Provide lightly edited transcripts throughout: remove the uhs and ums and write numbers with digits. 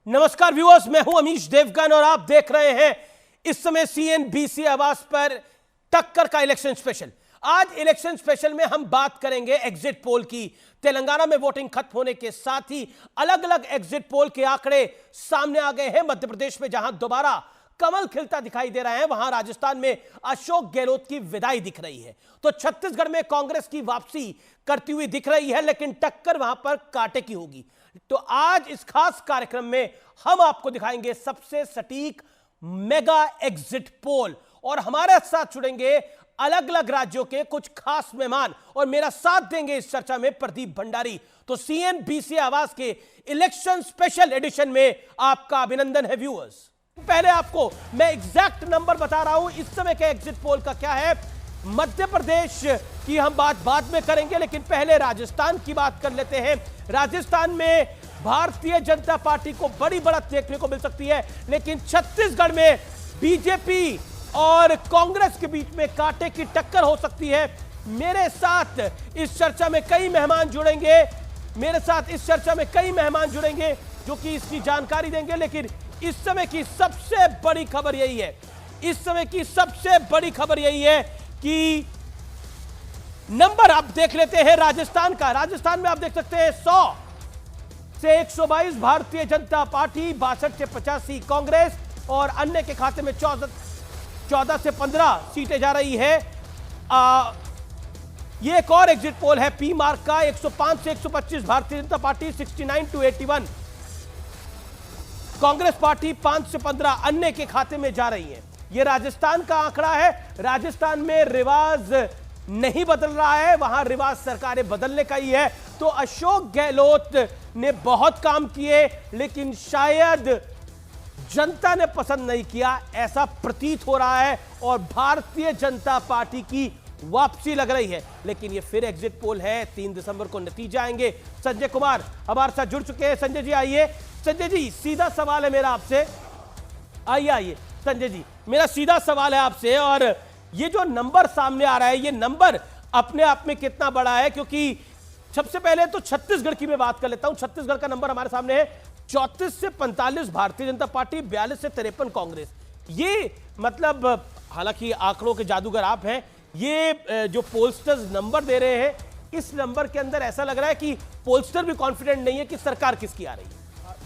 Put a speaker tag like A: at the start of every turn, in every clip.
A: नमस्कार व्यूअर्स, मैं हूं अमीश देवगन और आप देख रहे हैं इस समय सीएनबीसी आवाज पर टक्कर का इलेक्शन स्पेशल। आज इलेक्शन स्पेशल में हम बात करेंगे एग्जिट पोल की। तेलंगाना में वोटिंग खत्म होने के साथ ही अलग अलग एग्जिट पोल के आंकड़े सामने आ गए हैं। मध्य प्रदेश में जहां दोबारा कमल खिलता दिखाई दे रहा है, वहां राजस्थान में अशोक गहलोत की विदाई दिख रही है, तो छत्तीसगढ़ में कांग्रेस की वापसी करती हुई दिख रही है, लेकिन टक्कर वहां पर कांटे की होगी। तो आज इस खास कार्यक्रम में हम आपको दिखाएंगे सबसे सटीक मेगा एग्जिट पोल और हमारे साथ जुड़ेंगे अलग अलग राज्यों के कुछ खास मेहमान और मेरा साथ देंगे इस चर्चा में प्रदीप भंडारी। तो सीएनबीसी आवाज के इलेक्शन स्पेशल एडिशन में आपका अभिनंदन है व्यूअर्स। पहले आपको मैं एग्जैक्ट नंबर बता रहा हूं इस समय के एग्जिट पोल का क्या है। मध्य प्रदेश की हम बात बाद में करेंगे, लेकिन पहले राजस्थान की बात कर लेते हैं। राजस्थान में भारतीय जनता पार्टी को बड़ी बढ़त देखने को मिल सकती है, लेकिन छत्तीसगढ़ में बीजेपी और कांग्रेस के बीच में कांटे की टक्कर हो सकती है। मेरे साथ इस चर्चा में कई मेहमान जुड़ेंगे जो कि इसकी जानकारी देंगे, लेकिन इस समय की सबसे बड़ी खबर यही है कि नंबर आप देख लेते हैं राजस्थान का। राजस्थान में आप देख सकते हैं 100 से 122 भारतीय जनता पार्टी, 62 से 85 कांग्रेस और अन्य के खाते में 14 से 15 सीटें जा रही है। ये एक और एग्जिट पोल है पी मार्क का। 105 से 125 Bharatiya Janata party, 69 to 81 Congress party, 5 से 15 अन्य के खाते में जा रही है। यह राजस्थान का आंकड़ा है। राजस्थान में रिवाज नहीं बदल रहा है, वहां रिवाज सरकारें बदलने का ही है। तो अशोक गहलोत ने बहुत काम किए, लेकिन शायद जनता ने पसंद नहीं किया, ऐसा प्रतीत हो रहा है और भारतीय जनता पार्टी की वापसी लग रही है। लेकिन ये फिर एग्जिट पोल है, 3 दिसंबर को नतीजे आएंगे। संजय कुमार हमारे साथ जुड़ चुके हैं। संजय जी आइए। संजय जी, सीधा सवाल है मेरा आपसे। आइए संजय जी, मेरा सीधा सवाल है आपसे। और ये जो नंबर सामने आ रहा है, ये नंबर अपने आप में कितना बड़ा है? क्योंकि सबसे पहले तो छत्तीसगढ़ की मैं बात कर लेता हूं। छत्तीसगढ़ का नंबर हमारे सामने है 34 से 45 भारतीय जनता पार्टी, 42 से 53 कांग्रेस। ये मतलब, हालांकि आंकड़ों के जादूगर आप हैं, ये जो पोलस्टर्स नंबर दे रहे हैं, इस नंबर के अंदर ऐसा लग रहा है कि पोलस्टर भी कॉन्फिडेंट नहीं है कि सरकार किसकी आ रही है।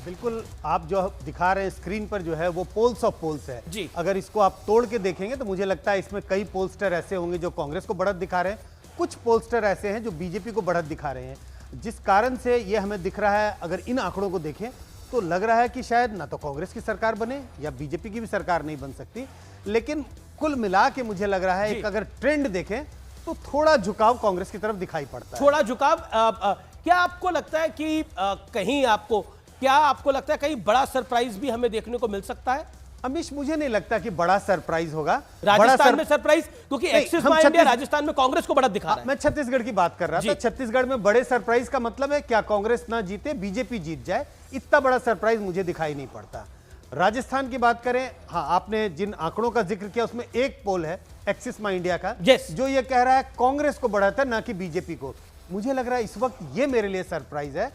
B: बिल्कुल, आप जो दिखा रहे हैं स्क्रीन पर जो है वो पोल्स ऑफ पोल्स है
A: जी।
B: अगर इसको आप तोड़ के देखेंगे तो मुझे लगता है इसमें कई पोलस्टर ऐसे होंगे जो कांग्रेस को बढ़त दिखा रहे हैं, कुछ पोलस्टर ऐसे हैं जो बीजेपी को बढ़त दिखा रहे हैं, जिस कारण से ये हमें दिख रहा है। अगर इन आंकड़ों को देखें तो लग रहा है कि शायद ना तो कांग्रेस की सरकार बने या बीजेपी की भी सरकार नहीं बन सकती। लेकिन कुल मिला के मुझे लग रहा है एक अगर ट्रेंड देखें तो थोड़ा झुकाव कांग्रेस की तरफ दिखाई पड़ता है।
A: थोड़ा झुकाव। क्या आपको लगता है कि क्या आपको लगता है कहीं बड़ा सरप्राइज भी हमें देखने को मिल सकता है?
B: अमीश, मुझे नहीं लगता कि बड़ा सरप्राइज होगा
A: राजस्थान में सरप्राइज, क्योंकि एक्सिस माई इंडिया राजस्थान में कांग्रेस को बढ़त दिखा रहा है।
B: मैं छत्तीसगढ़ की बात कर रहा था। छत्तीसगढ़ में बड़े सरप्राइज का मतलब है क्या कांग्रेस ना जीते, बीजेपी जीत जाए, इतना बड़ा सरप्राइज मुझे दिखाई नहीं पड़ता। राजस्थान की बात करें, हाँ, आपने जिन आंकड़ों का जिक्र किया उसमें एक पोल है एक्सिस माई इंडिया का, जो ये कह रहा है कांग्रेस को बढ़त है ना कि बीजेपी को। मुझे लग रहा है इस वक्त ये मेरे लिए सरप्राइज है।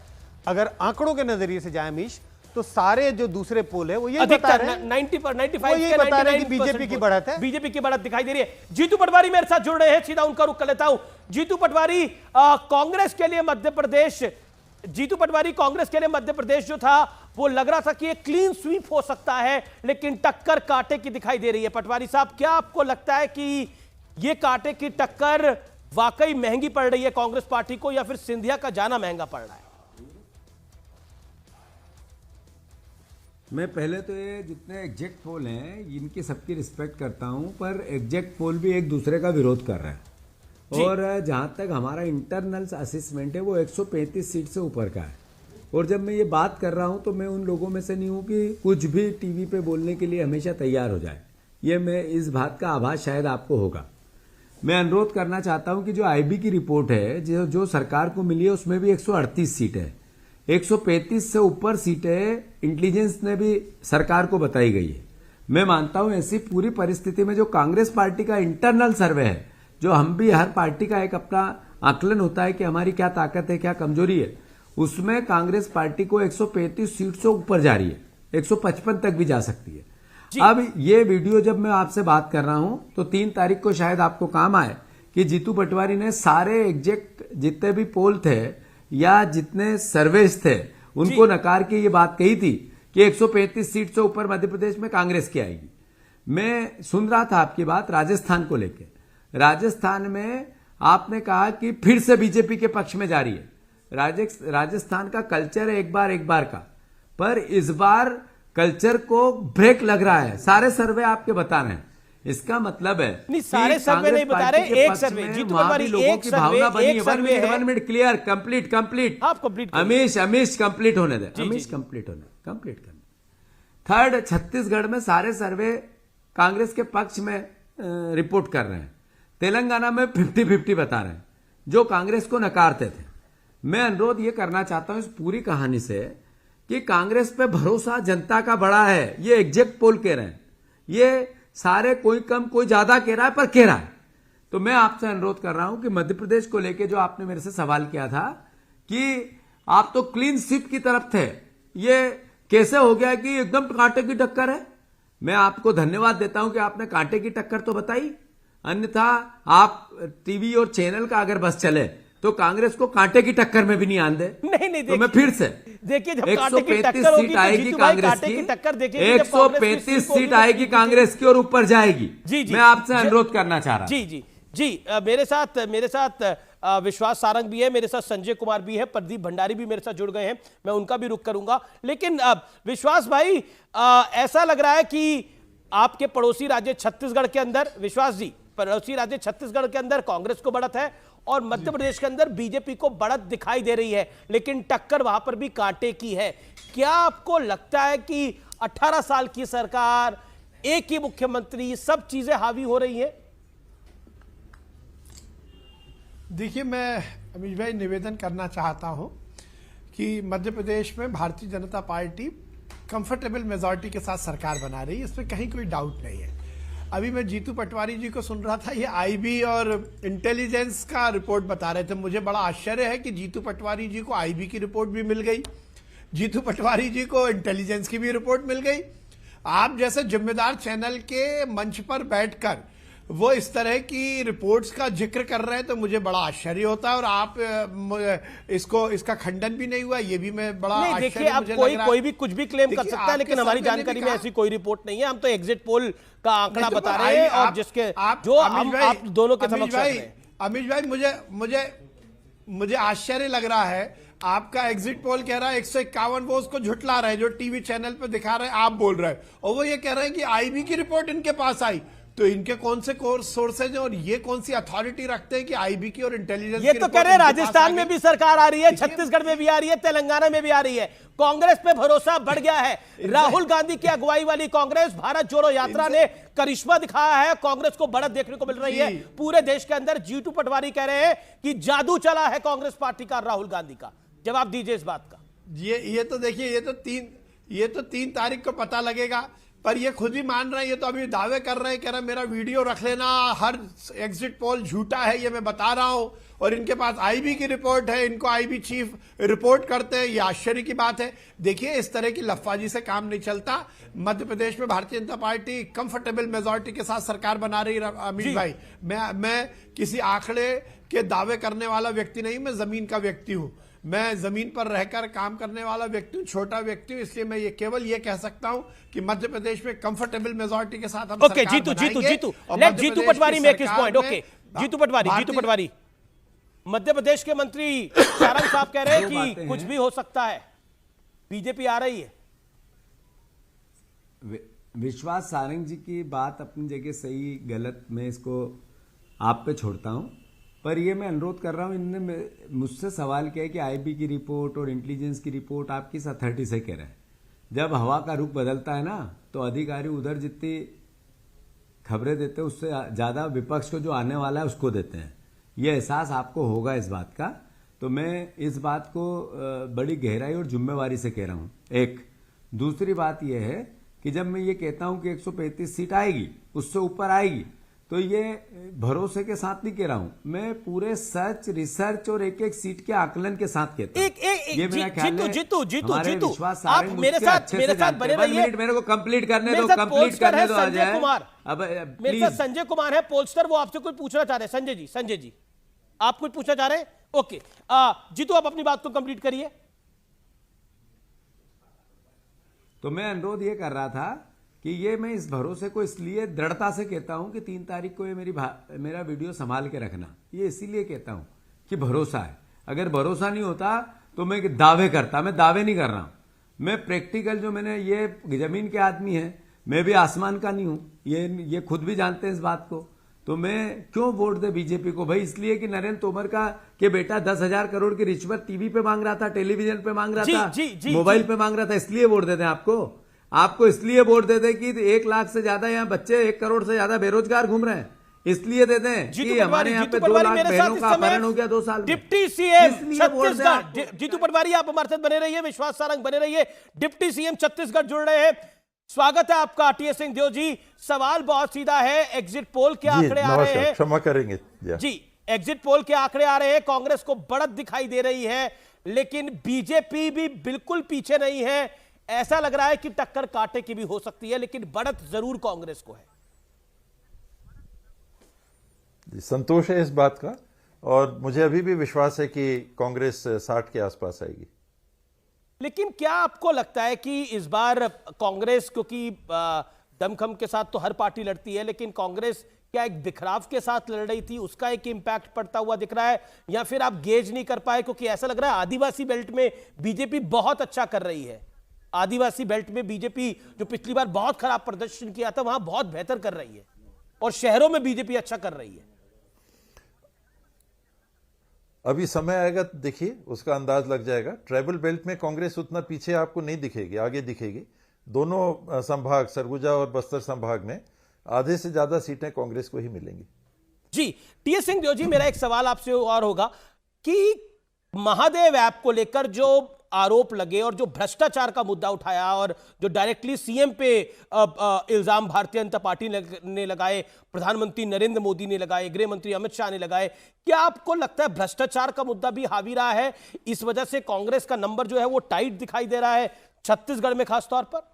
B: अगर आंकड़ों के नजरिए से जाए अमीश, तो सारे जो दूसरे पोल है वो ये बता रहे हैं
A: 95
B: कि बीजेपी की बढ़त है,
A: बीजेपी की बढ़त दिखाई दे रही है। जीतू पटवारी मेरे साथ जुड़ रहे हैं, सीधा उनका रुख कर लेता हूं। जीतू पटवारी, कांग्रेस के लिए मध्य प्रदेश जो था वो लग रहा था कि एक क्लीन स्वीप हो सकता है, लेकिन टक्कर कांटे की दिखाई दे रही है। पटवारी साहब, क्या आपको लगता है कि ये कांटे की टक्कर वाकई महंगी पड़ रही है कांग्रेस पार्टी को, या फिर सिंधिया का जाना महंगा पड़ रहा है?
C: मैं पहले तो ये जितने एग्जैक्ट पोल हैं इनकी सबकी रिस्पेक्ट करता हूं, पर एग्जैक्ट पोल भी एक दूसरे का विरोध कर रहे हैं। और जहां तक हमारा इंटरनल असेसमेंट है वो 135 सीट से ऊपर का है। और जब मैं ये बात कर रहा हूं तो मैं उन लोगों में से नहीं हूं कि कुछ भी टीवी पे बोलने के लिए हमेशा तैयार हो जाए। ये मैं इस बात का आभास शायद आपको होगा। मैं अनुरोध करना चाहता हूं कि जो आईबी की रिपोर्ट है जो सरकार को मिली है उसमें भी 138 सीट है, 135 से ऊपर सीटें इंटेलिजेंस ने भी सरकार को बताई गई है। मैं मानता हूं ऐसी पूरी परिस्थिति में जो कांग्रेस पार्टी का इंटरनल सर्वे है, जो हम भी हर पार्टी का एक अपना आकलन होता है कि हमारी क्या ताकत है क्या कमजोरी है, उसमें कांग्रेस पार्टी को 135 सीट से ऊपर जा रही है। 155 तक भी जा सकती है। अब ये वीडियो जब मैं आपसे बात कर रहा हूं तो 3 तारीख को शायद आपको काम आए कि जीतू पटवारी ने सारे एग्जैक्ट जितने भी पोल थे या जितने सर्वेस थे उनको नकार के ये बात कही थी कि 135 सीट से ऊपर मध्य प्रदेश में कांग्रेस की आएगी। मैं सुन रहा था आपकी बात राजस्थान को लेकर। राजस्थान में आपने कहा कि फिर से बीजेपी के पक्ष में जा रही है। राजस्थान का कल्चर है एक बार का, पर इस बार कल्चर को ब्रेक लग रहा है। सारे सर्वे आपके बता रहे हैं। इसका मतलब है
A: नहीं, सारे सर्वे नहीं बता रहे, एक सर्वे जीतू पटवारी, एक सर्वे, एक सर्वे है।
C: 1 मिनट क्लियर, कंप्लीट
A: आप कंप्लीट
C: अमीश कंप्लीट होने दे, अमीश कंप्लीट करने। थर्ड, छत्तीसगढ़ में सारे सर्वे कांग्रेस के पक्ष में रिपोर्ट कर रहे हैं। तेलंगाना में 50-50 बता रहे हैं, जो कांग्रेस को नकारते थे। मैं अनुरोध ये करना चाहता हूं इस पूरी कहानी से कि कांग्रेस पे भरोसा जनता का बड़ा है। ये एग्जैक्ट पोल कह रहे हैं, ये सारे कोई कम कोई ज्यादा कह रहा है, पर कह रहा है। तो मैं आपसे अनुरोध कर रहा हूं कि मध्य प्रदेश को लेकर जो आपने मेरे से सवाल किया था कि आप तो क्लीन स्वीप की तरफ थे, ये कैसे हो गया कि एकदम कांटे की टक्कर है। मैं आपको धन्यवाद देता हूं कि आपने कांटे की टक्कर तो बताई, अन्यथा आप टीवी और चैनल का अगर बस चले तो कांग्रेस को कांटे की टक्कर में भी नहीं आने दे।
A: नहीं,
C: तो मैं फिर से
A: देखिए, जब
C: 135 सीट आएगी कांग्रेस की, 135 सीट आएगी कांग्रेस की और ऊपर जाएगी। मैं आपसे अनुरोध करना चाह रहा हूं।
A: जी, मेरे साथ विश्वास सारंग भी है, मेरे साथ संजय कुमार भी है, प्रदीप भंडारी भी मेरे साथ जुड़ गए हैं, मैं उनका भी रुख करूंगा। लेकिन विश्वास भाई, ऐसा लग रहा है कि आपके पड़ोसी राज्य छत्तीसगढ़ के अंदर, विश्वास जी, पड़ोसी राज्य छत्तीसगढ़ के अंदर कांग्रेस को बढ़त है और मध्य प्रदेश के अंदर बीजेपी को बढ़त दिखाई दे रही है, लेकिन टक्कर वहां पर भी कांटे की है। क्या आपको लगता है कि 18 साल की सरकार, एक ही मुख्यमंत्री, सब चीजें हावी हो रही हैं?
D: देखिए, मैं अमीश भाई निवेदन करना चाहता हूं कि मध्य प्रदेश में Bharatiya Janata party comfortable majority के साथ सरकार बना रही है, इसमें कहीं कोई डाउट नहीं है। अभी मैं जीतू पटवारी जी को सुन रहा था, ये आईबी और इंटेलिजेंस का रिपोर्ट बता रहे थे। मुझे बड़ा आश्चर्य है कि जीतू पटवारी जी को आईबी की रिपोर्ट भी मिल गई, जीतू पटवारी जी को इंटेलिजेंस की भी रिपोर्ट मिल गई। आप जैसे जिम्मेदार चैनल के मंच पर बैठकर वो इस तरह की रिपोर्ट्स का जिक्र कर रहे हैं तो मुझे बड़ा आश्चर्य होता है, और आप इसका खंडन भी नहीं हुआ, ये भी मैं बड़ा
A: नहीं, देखिए, अब कोई भी कुछ भी क्लेम कर सकता है, लेकिन हमारी जानकारी में ऐसी कोई रिपोर्ट नहीं है। हम तो एग्जिट पोल का आंकड़ा बता रहे हैं और जिसके आप दोनों के समक्ष रख रहे हैं।
D: अमीश भाई, मुझे आश्चर्य लग रहा है, आपका एग्जिट पोल कह रहा है 151, वो उसको झुटला रहे हैं, जो टीवी चैनल पर दिखा रहे हैं, आप बोल रहे हैं, और वो ये कह रहे हैं कि आईबी की रिपोर्ट इनके पास आई। तो इनके कौन से सोर्सेज हैं और ये कौन सी अथॉरिटी रखते हैं कि आईबी की और इंटेलिजेंस?
A: ये तो कह रहे हैं राजस्थान में भी सरकार आ रही है, छत्तीसगढ़ में भी आ रही है, तेलंगाना में भी आ रही है। कांग्रेस पे भरोसा बढ़ गया है। राहुल गांधी की अगुवाई वाली कांग्रेस, भारत जोड़ो यात्रा ने करिश्मा दिखाया है, कांग्रेस को बढ़त देखने को मिल रही है पूरे देश के अंदर। जीतू पटवारी कह रहे हैं कि जादू चला है कांग्रेस पार्टी का, राहुल गांधी का। जवाब दीजिए इस बात का।
D: ये तो देखिए, ये तो 3 तारीख को पता लगेगा, पर ये खुद ही मान रहे हैं, ये तो अभी दावे कर रहे हैं, कह रहे हैं मेरा वीडियो रख लेना, हर एग्जिट पोल झूठा है, ये मैं बता रहा हूं, और इनके पास आईबी की रिपोर्ट है, इनको आईबी चीफ रिपोर्ट करते हैं, ये आश्चर्य की बात है। देखिए, इस तरह की लफ्फाजी से काम नहीं चलता। मध्य प्रदेश में Bharatiya Janata party comfortable majority के साथ सरकार बना रही है। अमित भाई, मैं किसी आंकड़े के दावे करने वाला व्यक्ति नहीं, मैं जमीन का व्यक्ति हूं, मैं जमीन पर रहकर काम करने वाला व्यक्ति हूं, छोटा व्यक्ति हूं, इसलिए मैं ये केवल ये कह सकता हूं कि मध्य प्रदेश में कंफर्टेबल मेजॉरिटी के साथ हम
A: सरकार बनाएंगे। Let Jitu Patwari make his point. Okay, Jitu Patwari, Madhya Pradesh के मंत्री सारंग साहब कह रहे हैं कि कुछ भी हो सकता है, बीजेपी आ रही है।
C: विश्वास सारंग जी की बात अपनी जगह सही गलत मैं इसको आप पे छोड़ता हूं, पर ये मैं अनुरोध कर रहा हूं, इनने मुझसे सवाल किया है कि आईबी की रिपोर्ट और इंटेलिजेंस की रिपोर्ट आप किस अथॉरिटी से कह रहे हैं। जब हवा का रुख बदलता है ना, तो अधिकारी उधर जितनी खबरें देते हैं उससे ज्यादा विपक्ष को जो आने वाला है उसको देते हैं। ये एहसास आपको होगा इस बात का। तो मैं इस बात को बड़ी गहराई और जिम्मेवारी से कह रहा हूं। एक दूसरी बात यह है कि जब मैं ये कहता हूं कि 135 सीट आएगी, उससे ऊपर आएगी, तो ये भरोसे के साथ नहीं कह रहा हूं, मैं पूरे सच रिसर्च और एक एक सीट के आकलन के साथ कहता हूं। ये मेरा ख्याल है।
A: जीतू
C: हमारे विश्वास
A: आप
C: सारे
A: मेरे
C: मुझसे
A: साथ
C: अच्छे
A: मेरे
C: से
A: साथ
C: जानते
A: बने
C: हैं। 1
A: रहिए।
C: मिनट मेरे को कंप्लीट करने
A: मेरे
C: दो,
A: साथ
C: कंप्लीट
A: पोलस्टर
C: करने
A: है
C: दो आ
A: संजय
C: जाए।
A: कुमार।
C: अब
A: मेरे साथ
C: प्लीज
A: संजय कुमार है पोलस्टर, वो आपसे कुछ पूछना चाह रहे हैं। संजय जी आप कुछ पूछना चाह रहे हैं? ओके जीतू आप अपनी बात को कंप्लीट करिए।
C: तो मैं अनुरोध ये कर रहा था कि ये मैं इस भरोसे को इसलिए दृढ़ता से कहता हूं कि 3 तारीख को ये मेरा वीडियो संभाल के रखना, ये इसीलिए कहता हूं कि भरोसा है। अगर भरोसा नहीं होता तो मैं दावे करता, मैं दावे नहीं कर रहा हूं। मैं प्रैक्टिकल, जो मैंने ये जमीन के आदमी है, मैं भी आसमान का नहीं हूं, ये खुद भी जानते हैं इस बात को। तो मैं क्यों वोट दे बीजेपी को? भाई इसलिए कि नरेंद्र तोमर के बेटा 10,000 करोड़ की रिश्वत टीवी पे मांग रहा था, टेलीविजन पे मांग रहा था, मोबाइल पे मांग रहा था, इसलिए वोट देते हैं आपको इसलिए वोट देते कि 1 लाख से ज्यादा यहाँ बच्चे, 1 करोड़ से ज्यादा बेरोजगार घूम रहे हैं, इसलिए देते हैं कि हमारे यहाँ पे 2 लाख बहनों का अपहरण हो गया 2 साल में।
A: डिप्टी सीएम छत्तीसगढ़, जीतू पटवारी आप हमारे साथ बने रहिए, विश्वास सारंग बने रहिए। डिप्टी सीएम छत्तीसगढ़ जुड़ रहे हैं। स्वागत है आपका टीएस सिंहदेव जी। सवाल बहुत सीधा है, एग्जिट पोल के आंकड़े आ रहे हैं,
E: क्षमा करेंगे
A: जी, एग्जिट पोल के आंकड़े आ रहे हैं, कांग्रेस को बढ़त दिखाई दे रही है, लेकिन बीजेपी भी बिल्कुल पीछे नहीं है। ऐसा लग रहा है कि टक्कर कांटे की भी हो सकती है, लेकिन बढ़त जरूर कांग्रेस को है।
E: संतोष है इस बात का, और मुझे अभी भी विश्वास है कि कांग्रेस 60 के आसपास आएगी।
A: लेकिन क्या आपको लगता है कि इस बार कांग्रेस, क्योंकि दमखम के साथ तो हर पार्टी लड़ती है, लेकिन कांग्रेस क्या एक बिखराव के साथ लड़ रही थी, उसका एक इंपैक्ट पड़ता हुआ दिख रहा है, या फिर आप गेज नहीं कर पाए? क्योंकि ऐसा लग रहा है आदिवासी बेल्ट में बीजेपी बहुत अच्छा कर रही है। आदिवासी बेल्ट में बीजेपी, जो पिछली बार बहुत खराब प्रदर्शन किया था, वहां बहुत बेहतर कर रही है, और शहरों में बीजेपी अच्छा कर रही है।
E: अभी समय आएगा तो देखिए, उसका अंदाज लग जाएगा। ट्राइबल बेल्ट में कांग्रेस उतना पीछे आपको नहीं दिखेगी, आगे दिखेगी। दोनों संभाग, सरगुजा और बस्तर संभाग में आधे से ज्यादा सीटें कांग्रेस को ही मिलेंगी।
A: जी, टीएस सिंहदेव जी, मेरा एक सवाल आपसे और होगा कि महादेव ऐप को लेकर जो आरोप लगे और जो भ्रष्टाचार का मुद्दा उठाया, और जो डायरेक्टली सीएम पे इल्जाम भारतीय जनता पार्टी ने लगाए, प्रधानमंत्री नरेंद्र मोदी ने लगाए, गृह मंत्री अमित शाह ने लगाए, क्या आपको लगता है भ्रष्टाचार का मुद्दा भी हावी रहा है? इस वजह से कांग्रेस का नंबर जो है वो टाइट दिखाई दे रहा है, छत्तीसगढ़ में खासतौर पर।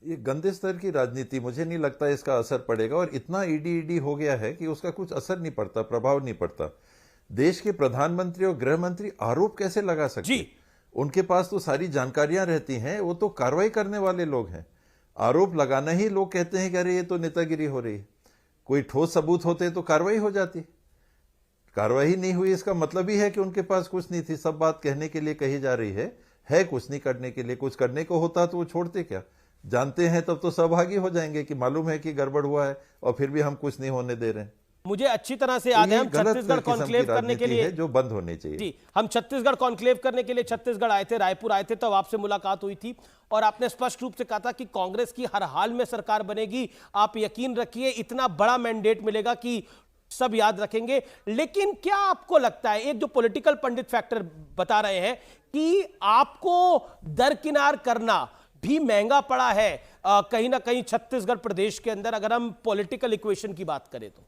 E: ये गंदे स्तर की राजनीति, मुझे नहीं लगता इसका असर पड़ेगा, और इतना ईडी हो गया है कि उसका कुछ असर नहीं पड़ता, प्रभाव नहीं पड़ता। देश के प्रधानमंत्री और गृह मंत्री आरोप कैसे लगा सकते हैं? उनके पास तो सारी जानकारियां रहती हैं, वो तो कार्रवाई करने वाले लोग हैं। आरोप लगाना ही लोग कहते हैं कि अरे ये तो नेतागिरी हो रही है। कोई ठोस सबूत होते तो कार्रवाई हो जाती। कार्रवाई नहीं हुई, इसका मतलब ही है कि उनके पास कुछ नहीं थी। सब बात कहने के लिए कही जा रही है कुछ नहीं करने के लिए। कुछ करने को होता तो वो छोड़ते क्या? जानते हैं तब तो सहभागी हो जाएंगे कि मालूम है कि गड़बड़ हुआ है, और फिर भी हम कुछ नहीं होने दे रहे हैं।
A: मुझे अच्छी तरह से याद है, हम छत्तीसगढ़ कॉन्क्लेव करने के लिए,
E: जो बंद होनी चाहिए
A: जी, हम छत्तीसगढ़ कॉन्क्लेव करने के लिए छत्तीसगढ़ आए थे, रायपुर आए थे, तब आपसे मुलाकात हुई थी, और आपने स्पष्ट रूप से कहा था कि कांग्रेस की हर हाल में सरकार बनेगी। आप यकीन रखिए, इतना बड़ा मैंडेट मिलेगा कि सब याद रखेंगे। लेकिन क्या आपको लगता है, एक जो पॉलिटिकल पंडित फैक्टर बता रहे हैं कि आपको दरकिनार करना भी महंगा पड़ा है कहीं ना कहीं छत्तीसगढ़ प्रदेश के अंदर, अगर हम पॉलिटिकल इक्वेशन की बात करें तो?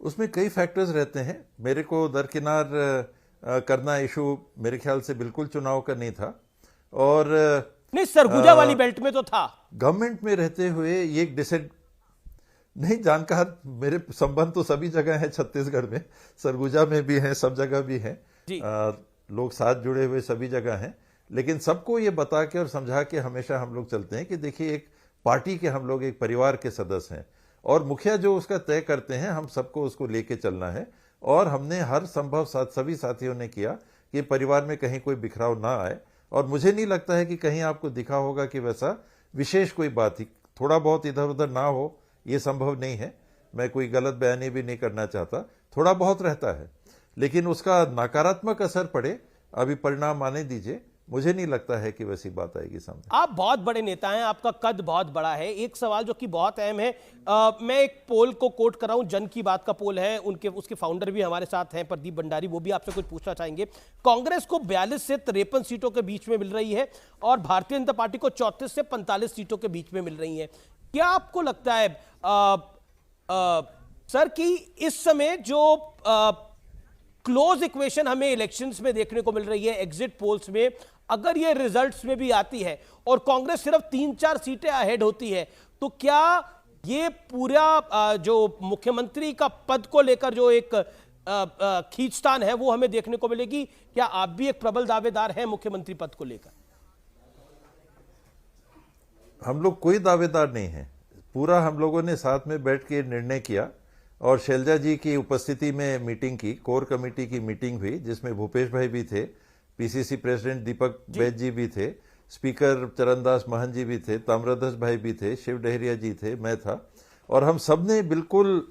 E: उसमें कई फैक्टर्स रहते हैं। मेरे को दरकिनार करना इशू मेरे ख्याल से बिल्कुल चुनाव का नहीं था, और
A: नहीं, सरगुजा वाली बेल्ट में तो था।
E: गवर्नमेंट में रहते हुए ये एक नहीं, जानकार मेरे संबंध तो सभी जगह है छत्तीसगढ़ में, सरगुजा में भी हैं, सब जगह भी हैं, लोग साथ जुड़े हुए सभी जगह हैं। लेकिन सबको ये बता के और समझा के हमेशा हम लोग चलते हैं कि देखिए, एक पार्टी के हम लोग एक परिवार के सदस्य हैं, और मुखिया जो उसका तय करते हैं, हम सबको उसको लेके चलना है। और हमने हर संभव सभी साथियों ने किया कि परिवार में कहीं कोई बिखराव ना आए, और मुझे नहीं लगता है कि कहीं आपको दिखा होगा कि वैसा विशेष कोई बात ही थोड़ा बहुत इधर उधर ना हो, ये संभव नहीं है। मैं कोई गलत बयानी भी नहीं करना चाहता, थोड़ा बहुत रहता है, लेकिन उसका नकारात्मक असर पड़े, अभी परिणाम आने दीजिए, मुझे नहीं लगता है कि वैसी बात आएगी सामने।
A: आप बहुत बड़े नेता हैं, आपका कद बहुत बड़ा है। एक सवाल जो कि बहुत अहम है, मैं एक पोल को कोट कर रहा हूं, जन की बात का पोल है, उसके फाउंडर भी हमारे साथ हैं, प्रदीप भंडारी, वो भी आपसे कुछ पूछना चाहेंगे। कांग्रेस को 42 से 53 सीटों के बीच में मिल रही है और भारतीय जनता पार्टी को 34 से 45 सीटों के बीच में मिल रही है। क्या आपको लगता है सर कि इस समय जो क्लोज इक्वेशन हमें इलेक्शंस में देखने को मिल रही है, एग्जिट पोल्स में, अगर ये रिजल्ट्स में भी आती है और कांग्रेस सिर्फ 3-4 सीटें अहेड होती है, तो क्या ये पूरा जो मुख्यमंत्री का पद को लेकर जो एक खींचतान है वो हमें देखने को मिलेगी? क्या आप भी एक प्रबल दावेदार हैं मुख्यमंत्री पद को लेकर?
E: हम लोग कोई दावेदार नहीं है, पूरा हम लोगों ने साथ में बैठ के निर्णय किया और शैलजा जी की उपस्थिति में मीटिंग की, कोर कमेटी की मीटिंग हुई, जिसमें भूपेश भाई भी थे, पीसीसी प्रेसिडेंट दीपक बैद जी भी थे, स्पीकर चरणदास महंत जी भी थे, ताम्रध्वज भाई भी थे, शिव डहरिया जी थे, मैं था, और हम सब ने बिल्कुल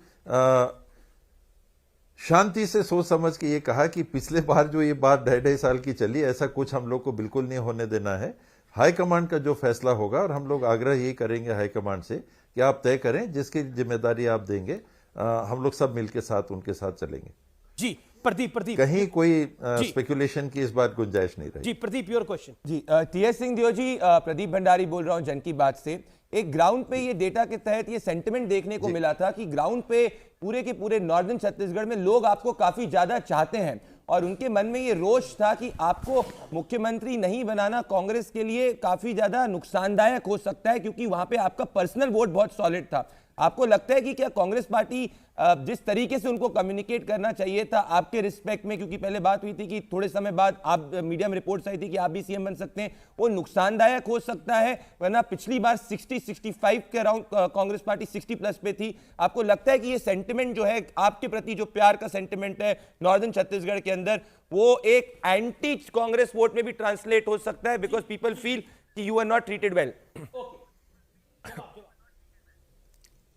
E: शांति से सोच समझ के ये कहा कि पिछले बार जो ये बात 2.5 साल की चली, ऐसा कुछ हम लोग को बिल्कुल नहीं होने देना है। हाईकमांड का जो फैसला होगा, और हम लोग आग्रह यही करेंगे हाईकमांड से कि आप तय करें, जिसकी जिम्मेदारी आप देंगे, हम लोग सब मिलकर साथ उनके साथ चलेंगे।
A: जी प्रदीप
E: कहीं कोई स्पेकुलेशन की इस बात गुंजाइश नहीं रही।
A: जी प्रदीप, योर क्वेश्चन।
F: जी टीएस सिंहदेव जी, प्रदीप भंडारी बोल रहा हूं जन की बात से। एक ग्राउंड पे ये डेटा के तहत ये सेंटिमेंट देखने को मिला था कि ग्राउंड पे पूरे के पूरे नॉर्दर्न छत्तीसगढ़ में लोग आपको काफी ज्यादा चाहते हैं और उनके मन में ये रोष था कि आपको मुख्यमंत्री नहीं बनाना कांग्रेस के लिए काफी ज्यादा नुकसानदायक हो सकता है, क्योंकि वहां पे आपका पर्सनल वोट बहुत सॉलिड था। आपको लगता है कि क्या कांग्रेस पार्टी जिस तरीके से उनको कम्युनिकेट करना चाहिए था आपके रिस्पेक्ट में, क्योंकि पहले बात हुई थी कि थोड़े समय बाद आप मीडिया में रिपोर्ट्स आई थी कि आप भी सीएम बन सकते हैं, वो नुकसानदायक हो सकता है? वरना पिछली बार 60-65 के अराउंड कांग्रेस पार्टी 60+ पे थी। आपको लगता है कि ये सेंटिमेंट जो है आपके प्रति, जो प्यार का सेंटिमेंट है नॉर्दर्न छत्तीसगढ़ के अंदर, वो एक एंटी कांग्रेस वोट में भी ट्रांसलेट हो सकता है बिकॉज पीपल फील कि you are not treated well?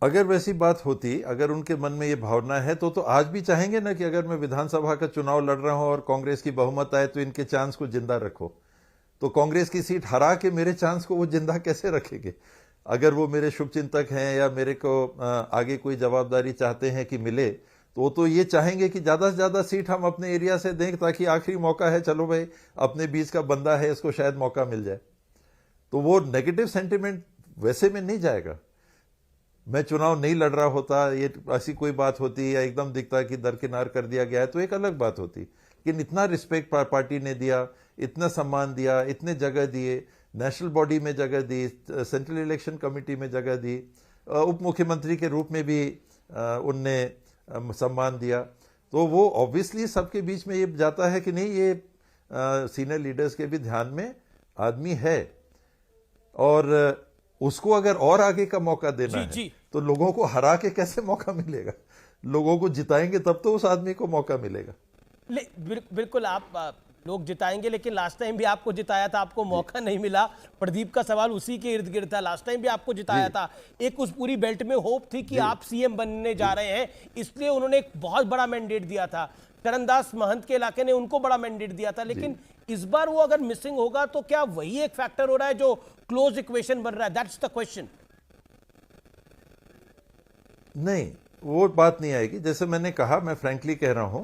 E: अगर वैसी बात होती, अगर उनके मन में ये भावना है तो आज भी चाहेंगे ना कि अगर मैं विधानसभा का चुनाव लड़ रहा हूं और कांग्रेस की बहुमत आए तो इनके चांस को जिंदा रखो। तो कांग्रेस की सीट हरा के मेरे चांस को वो जिंदा कैसे रखेंगे? अगर वो मेरे शुभचिंतक हैं या मेरे को आगे कोई जवाबदारी चाहते हैं कि मिले, तो वो तो ये चाहेंगे कि ज्यादा से ज्यादा सीट हम अपने एरिया से दें, ताकि आखिरी मौका है, चलो भाई अपने बीच का बंदा है, इसको शायद मौका मिल जाए। तो वो नेगेटिव सेंटिमेंट वैसे में नहीं जाएगा। मैं चुनाव नहीं लड़ रहा होता, ये ऐसी कोई बात होती या एकदम दिखता कि दरकिनार कर दिया गया है, तो एक अलग बात होती। लेकिन इतना रिस्पेक्ट पार्टी ने दिया, इतना सम्मान दिया, इतने जगह दिए, नेशनल बॉडी में जगह दी, सेंट्रल इलेक्शन कमेटी में जगह दी, उप मुख्यमंत्री के रूप में भी उनने सम्मान दिया, तो वो ऑब्वियसली सबके बीच में ये जाता है कि नहीं, ये सीनियर लीडर्स के भी ध्यान में आदमी है, और उसको अगर और आगे का मौका देना है तो लोगों को हरा के कैसे मौका मिलेगा? लोगों को जिताएंगे तब तो उस आदमी को मौका मिलेगा।
A: बिल्कुल, आप लोग जिताएंगे, लेकिन लास्ट टाइम भी आपको जिताया था, आपको मौका नहीं मिला। प्रदीप का सवाल उसी के इर्द गिर्द था, लास्ट टाइम भी आपको जिताया था। एक उस पूरी बेल्ट में होप थी कि आप सीएम बनने जा रहे हैं, इसलिए उन्होंने एक बहुत बड़ा मैंडेट दिया था। चरणदास महंत के इलाके ने उनको बड़ा मैंडेट दिया था, लेकिन इस बार वो अगर मिसिंग होगा तो क्या वही एक फैक्टर हो रहा है जो क्लोज इक्वेशन बन रहा है? That's the question.
E: नहीं, वो बात नहीं आएगी। जैसे मैंने कहा, मैं फ्रैंकली कह रहा हूं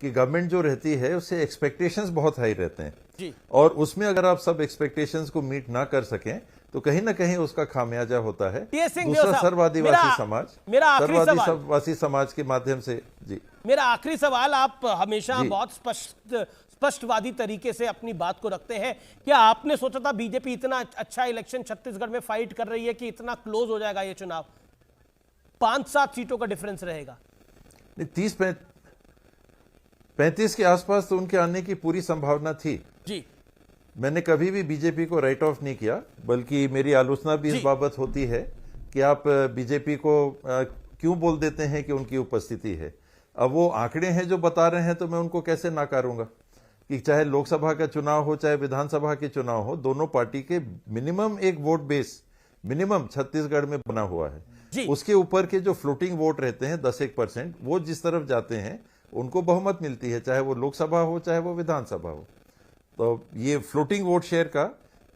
E: कि गवर्नमेंट जो रहती है उससे एक्सपेक्टेशंस बहुत हाई रहते हैं
A: जी।
E: और उसमें अगर आप सब एक्सपेक्टेशंस को मीट ना कर सकें तो कहीं ना कहीं उसका खामियाजा होता है। दूसरा सर्ववादी समाज के माध्यम से। जी,
A: मेरा आखिरी सवाल, आप हमेशा बहुत स्पष्टवादी तरीके से अपनी बात को रखते हैं। क्या आपने सोचा था बीजेपी इतना अच्छा इलेक्शन छत्तीसगढ़ में फाइट कर रही है कि इतना क्लोज हो जाएगा ये चुनाव? 5-7 सीटों का डिफरेंस रहेगा।
E: 30-35 के आसपास तो उनके आने की पूरी संभावना थी
A: जी।
E: मैंने कभी भी बीजेपी को राइट ऑफ नहीं किया, बल्कि मेरी आलोचना भी इस बाबत होती है कि आप बीजेपी को क्यों बोल देते हैं कि उनकी उपस्थिति है। अब वो आंकड़े हैं जो बता रहे हैं, तो मैं उनको कैसे नाकारूंगा कि चाहे लोकसभा का चुनाव हो चाहे विधानसभा के चुनाव हो, दोनों पार्टी के मिनिमम एक वोट बेस मिनिमम छत्तीसगढ़ में बना हुआ है। उसके ऊपर के जो फ्लोटिंग वोट रहते हैं 10-1%, वो जिस तरफ जाते हैं उनको बहुमत मिलती है, चाहे वो लोकसभा हो चाहे वो विधानसभा हो। तो ये फ्लोटिंग वोट शेयर का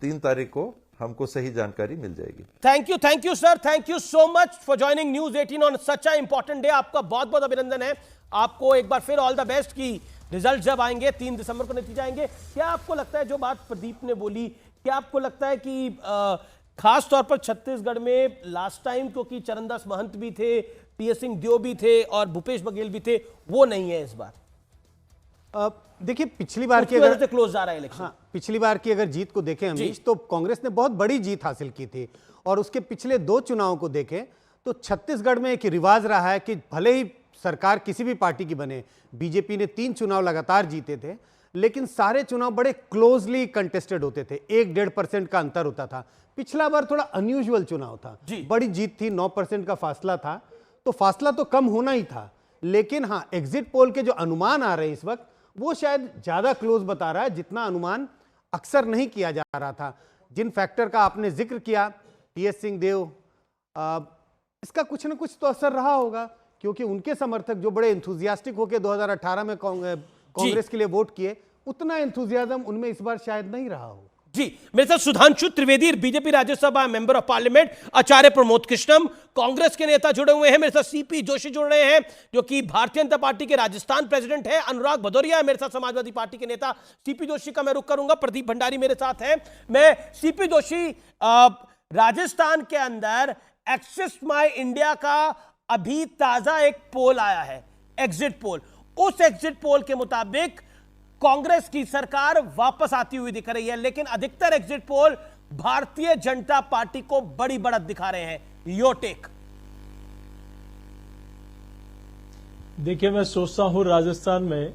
E: 3 तारीख को हमको सही जानकारी मिल जाएगी।
A: Thank you sir, thank you so much for joining news 18 on such a important day. आपका बहुत बहुत अभिनंदन है, आपको एक बार फिर ऑल द बेस्ट की रिजल्ट जब आएंगे 3 दिसंबर को नतीजा आएंगे। क्या आपको लगता है, जो बात प्रदीप ने बोली, क्या आपको लगता है कि खास तौर पर छत्तीसगढ़ में लास्ट टाइम क्योंकि चरणदास महंत भी थे, टीएस सिंहदेव भी थे और भूपेश बघेल भी थे, वो नहीं है इस बार?
B: देखिए पिछली बार की
A: अगर क्लोज जा रहा है इलेक्शन,
B: हाँ, पिछली बार की अगर जीत को देखें अमीश, तो कांग्रेस ने बहुत बड़ी जीत हासिल की थी। और उसके पिछले 2 चुनावों को देखें तो छत्तीसगढ़ में एक रिवाज रहा है कि भले ही सरकार किसी भी पार्टी की बने, बीजेपी ने 3 चुनाव लगातार जीते थे, लेकिन सारे चुनाव बड़े क्लोजली कंटेस्टेड होते थे, 1-1.5% का अंतर होता था। पिछला बार थोड़ा अनयूजुअल चुनाव था, बड़ी जीत थी, 9% का फासला था, तो फासला तो कम होना ही था। लेकिन हाँ, एग्जिट पोल के जो अनुमान आ रहे हैं इस वक्त, वो शायद ज्यादा क्लोज बता रहा है, जितना अनुमान अक्सर नहीं किया जा रहा था। जिन फैक्टर का आपने जिक्र किया, टीएस सिंहदेव, इसका कुछ ना कुछ तो असर रहा होगा, क्योंकि उनके समर्थक जो बड़े एंथुजियास्टिक होकर 2018 में कांग्रेस के लिए वोट किए, उतना एंथुजियाज्म उनमें इस बार शायद नहीं रहा हो।
A: जी, मेरे साथ Sudhanshu Trivedi, BJP Rajya Sabha member of parliament, Acharya Pramod Krishnam, Congress के नेता जुड़े हुए हैं, मेरे साथ सीपी जोशी जुड़ रहे हैं जो कि भारतीय जनता पार्टी के राजस्थान प्रेसिडेंट है, अनुराग भदौरिया है मेरे साथ, समाजवादी पार्टी के नेता। सीपी जोशी का मैं रुख करूंगा, प्रदीप भंडारी मेरे साथ है। मैं सीपी जोशी, राजस्थान के अंदर एक्सिस माई इंडिया का अभी ताजा एक पोल आया है, एग्जिट पोल। उस एग्जिट पोल के मुताबिक कांग्रेस की सरकार वापस आती हुई दिख रही है, लेकिन अधिकतर exit poll Bharatiya Janata party को बड़ी बढ़त दिखा रहे हैं। Your take.
G: देखिए, मैं सोचता हूं राजस्थान में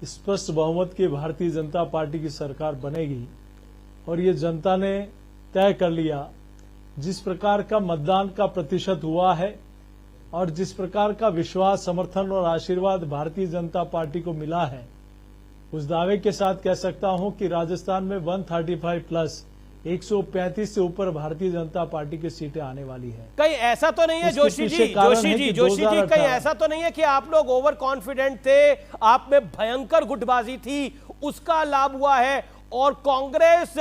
G: स्पष्ट बहुमत की भारतीय जनता पार्टी की सरकार बनेगी, और ये जनता ने तय कर लिया। जिस प्रकार का मतदान का प्रतिशत हुआ है और जिस प्रकार का विश्वास, समर्थन और आशीर्वाद भारतीय जनता पार्टी को मिला है, उस दावे के साथ कह सकता हूं कि राजस्थान में 135 प्लस 135 से ऊपर भारतीय जनता पार्टी की सीटें आने वाली है।
A: कहीं ऐसा तो नहीं है जोशी जी, कहीं ऐसा तो नहीं है कि आप लोग ओवर कॉन्फिडेंट थे, आप में भयंकर गुटबाजी थी, उसका लाभ हुआ है और कांग्रेस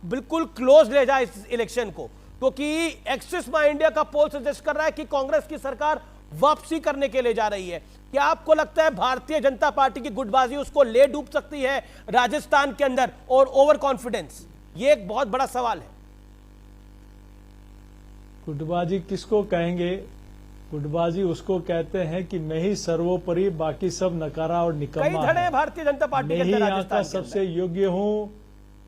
A: बिल्कुल क्लोज ले जाए इस इलेक्शन को? क्योंकि एक्सिस माई इंडिया का पोल सजेस्ट कर रहा है कि कांग्रेस की सरकार वापसी करने के लिए जा रही है। क्या आपको लगता है भारतीय जनता पार्टी की गुटबाजी उसको ले डूब सकती है राजस्थान के अंदर, और ओवर कॉन्फिडेंस? ये एक बहुत बड़ा सवाल है।
G: गुटबाजी किसको कहेंगे? गुटबाजी उसको कहते हैं कि मैं ही सर्वोपरि, बाकी सब नकारा और निकम्मा है।
A: भारतीय जनता पार्टी
G: मैं ही यहाँ का सबसे योग्य हूँ,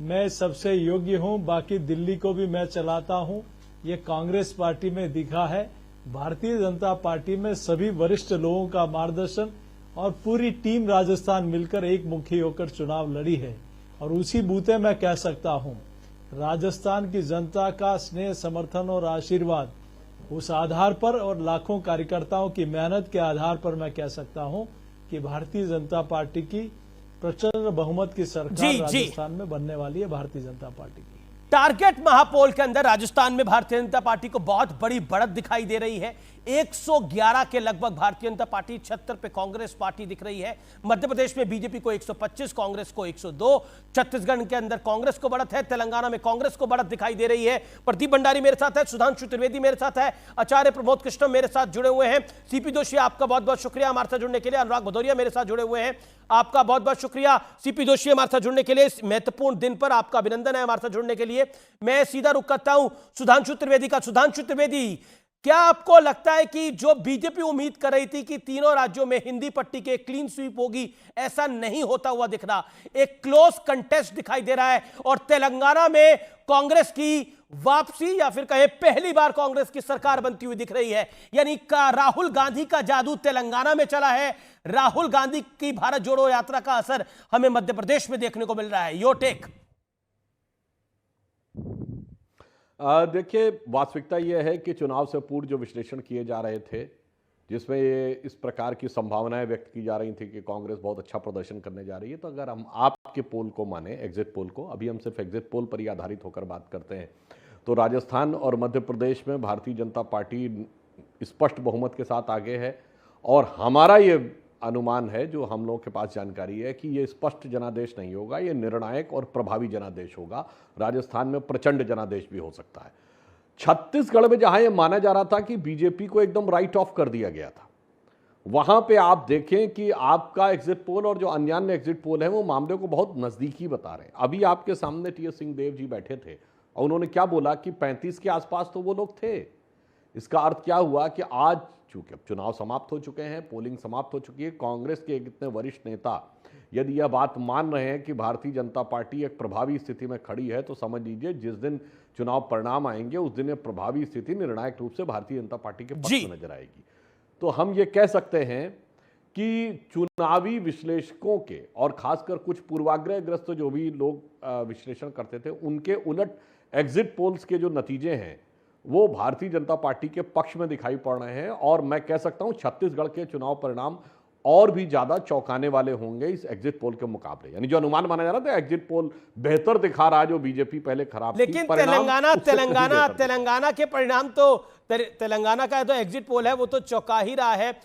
G: मैं सबसे योग्य हूँ, बाकी दिल्ली को भी मैं चलाता हूँ। ये कांग्रेस पार्टी में दिखा है। भारतीय जनता पार्टी में सभी वरिष्ठ लोगों का मार्गदर्शन और पूरी टीम राजस्थान मिलकर एक मुखी होकर चुनाव लड़ी है, और उसी बूते मैं कह सकता हूं राजस्थान की जनता का स्नेह, समर्थन और आशीर्वाद, उस आधार पर और लाखों कार्यकर्ताओं की मेहनत के आधार पर मैं कह सकता हूं कि भारतीय जनता पार्टी की प्रचंड बहुमत की सरकार राजस्थान में बनने वाली है। भारतीय जनता पार्टी की
A: टारगेट महापोल के अंदर राजस्थान में भारतीय जनता पार्टी को बहुत बड़ी बढ़त दिखाई दे रही है। 111 के लगभग भारतीय जनता पार्टी, 76 पे कांग्रेस पार्टी दिख रही है। मध्य प्रदेश में बीजेपी को 125, कांग्रेस को 102। छत्तीसगढ़ के अंदर कांग्रेस को बढ़त है, तेलंगाना में कांग्रेस को बढ़त दिखाई दे रही है। प्रदीप भंडारी मेरे साथ है, सुधांशु त्रिवेदी मेरे साथ है, आचार्य प्रमोद कृष्णम मेरे साथ जुड़े हुए हैं। सीपी जोशी, आपका बहुत बहुत शुक्रिया हमारे साथ जुड़ने के लिए। अनुराग भदौरिया मेरे साथ जुड़े हुए हैं, आपका बहुत बहुत शुक्रिया। सीपी जोशी हमारे साथ जुड़ने के लिए, इस महत्वपूर्ण दिन पर आपका अभिनंदन है हमारे साथ जुड़ने के लिए। मैं सीधा रुख करता हूं सुधांशु त्रिवेदी का। सुधांशु त्रिवेदी, क्या आपको लगता है कि जो बीजेपी उम्मीद कर रही थी कि तीनों राज्यों में हिंदी पट्टी के क्लीन स्वीप होगी, ऐसा नहीं होता हुआ दिख रहा, एक क्लोज कंटेस्ट दिखाई दे रहा है, और तेलंगाना में कांग्रेस की वापसी या फिर कहे पहली बार कांग्रेस की सरकार बनती हुई दिख रही है? यानी का राहुल गांधी का जादू तेलंगाना में चला है, राहुल गांधी की भारत जोड़ो यात्रा का असर हमें मध्य प्रदेश में देखने को मिल रहा है। Your take.
H: देखिए, वास्तविकता यह है कि चुनाव से पूर्व जो विश्लेषण किए जा रहे थे, जिसमें ये इस प्रकार की संभावनाएं व्यक्त की जा रही थी कि कांग्रेस बहुत अच्छा प्रदर्शन करने जा रही है, तो अगर हम आपके पोल को माने, एग्जिट पोल को, अभी हम सिर्फ एग्जिट पोल पर ही आधारित होकर बात करते हैं, तो राजस्थान और मध्य प्रदेश में भारतीय जनता पार्टी स्पष्ट बहुमत के साथ आगे है। और हमारा ये अनुमान है, जो हम लोगों के पास जानकारी है, कि ये स्पष्ट जनादेश नहीं होगा, ये निर्णायक और प्रभावी जनादेश होगा। राजस्थान में प्रचंड जनादेश भी हो सकता है। छत्तीसगढ़ में जहां यह माना जा रहा था कि बीजेपी को एकदम राइट ऑफ कर दिया गया था, वहां पे आप देखें कि आपका एग्जिट पोल और जो अन्य एग्जिट पोल है वो मामले को बहुत नजदीकी बता रहे हैं। अभी आपके सामने टी.एस. सिंहदेव जी बैठे थे और उन्होंने क्या बोला कि 35 के आसपास तो वो लोग थे। इसका अर्थ क्या हुआ कि आज चूंकि अब चुनाव समाप्त हो चुके हैं, पोलिंग समाप्त हो चुकी है, कांग्रेस के इतने वरिष्ठ नेता यदि यह बात मान रहे हैं कि भारतीय जनता पार्टी एक प्रभावी स्थिति में खड़ी है, तो समझ लीजिए जिस दिन चुनाव परिणाम आएंगे उस दिन यह प्रभावी स्थिति निर्णायक रूप से भारतीय जनता पार्टी के पक्ष में नजर आएगी। तो हम ये कह सकते हैं कि चुनावी विश्लेषकों के और खासकर कुछ पूर्वाग्रहग्रस्त जो भी लोग विश्लेषण करते थे, उनके उलट एग्जिट पोल्स के जो नतीजे हैं वो भारतीय जनता पार्टी के पक्ष में दिखाई पड़ रहे हैं। और मैं कह सकता हूं छत्तीसगढ़ के चुनाव परिणाम और भी ज्यादा चौंकाने वाले होंगे इस एग्जिट पोल के मुकाबले। यानी जो अनुमान माना जा रहा था एग्जिट पोल बेहतर दिखा रहा है, जो बीजेपी पहले खराब थी,
A: लेकिन तेलंगाना के परिणाम तो तेलंगाना का जो एग्जिट पोल है वो तो चौंका ही रहा है।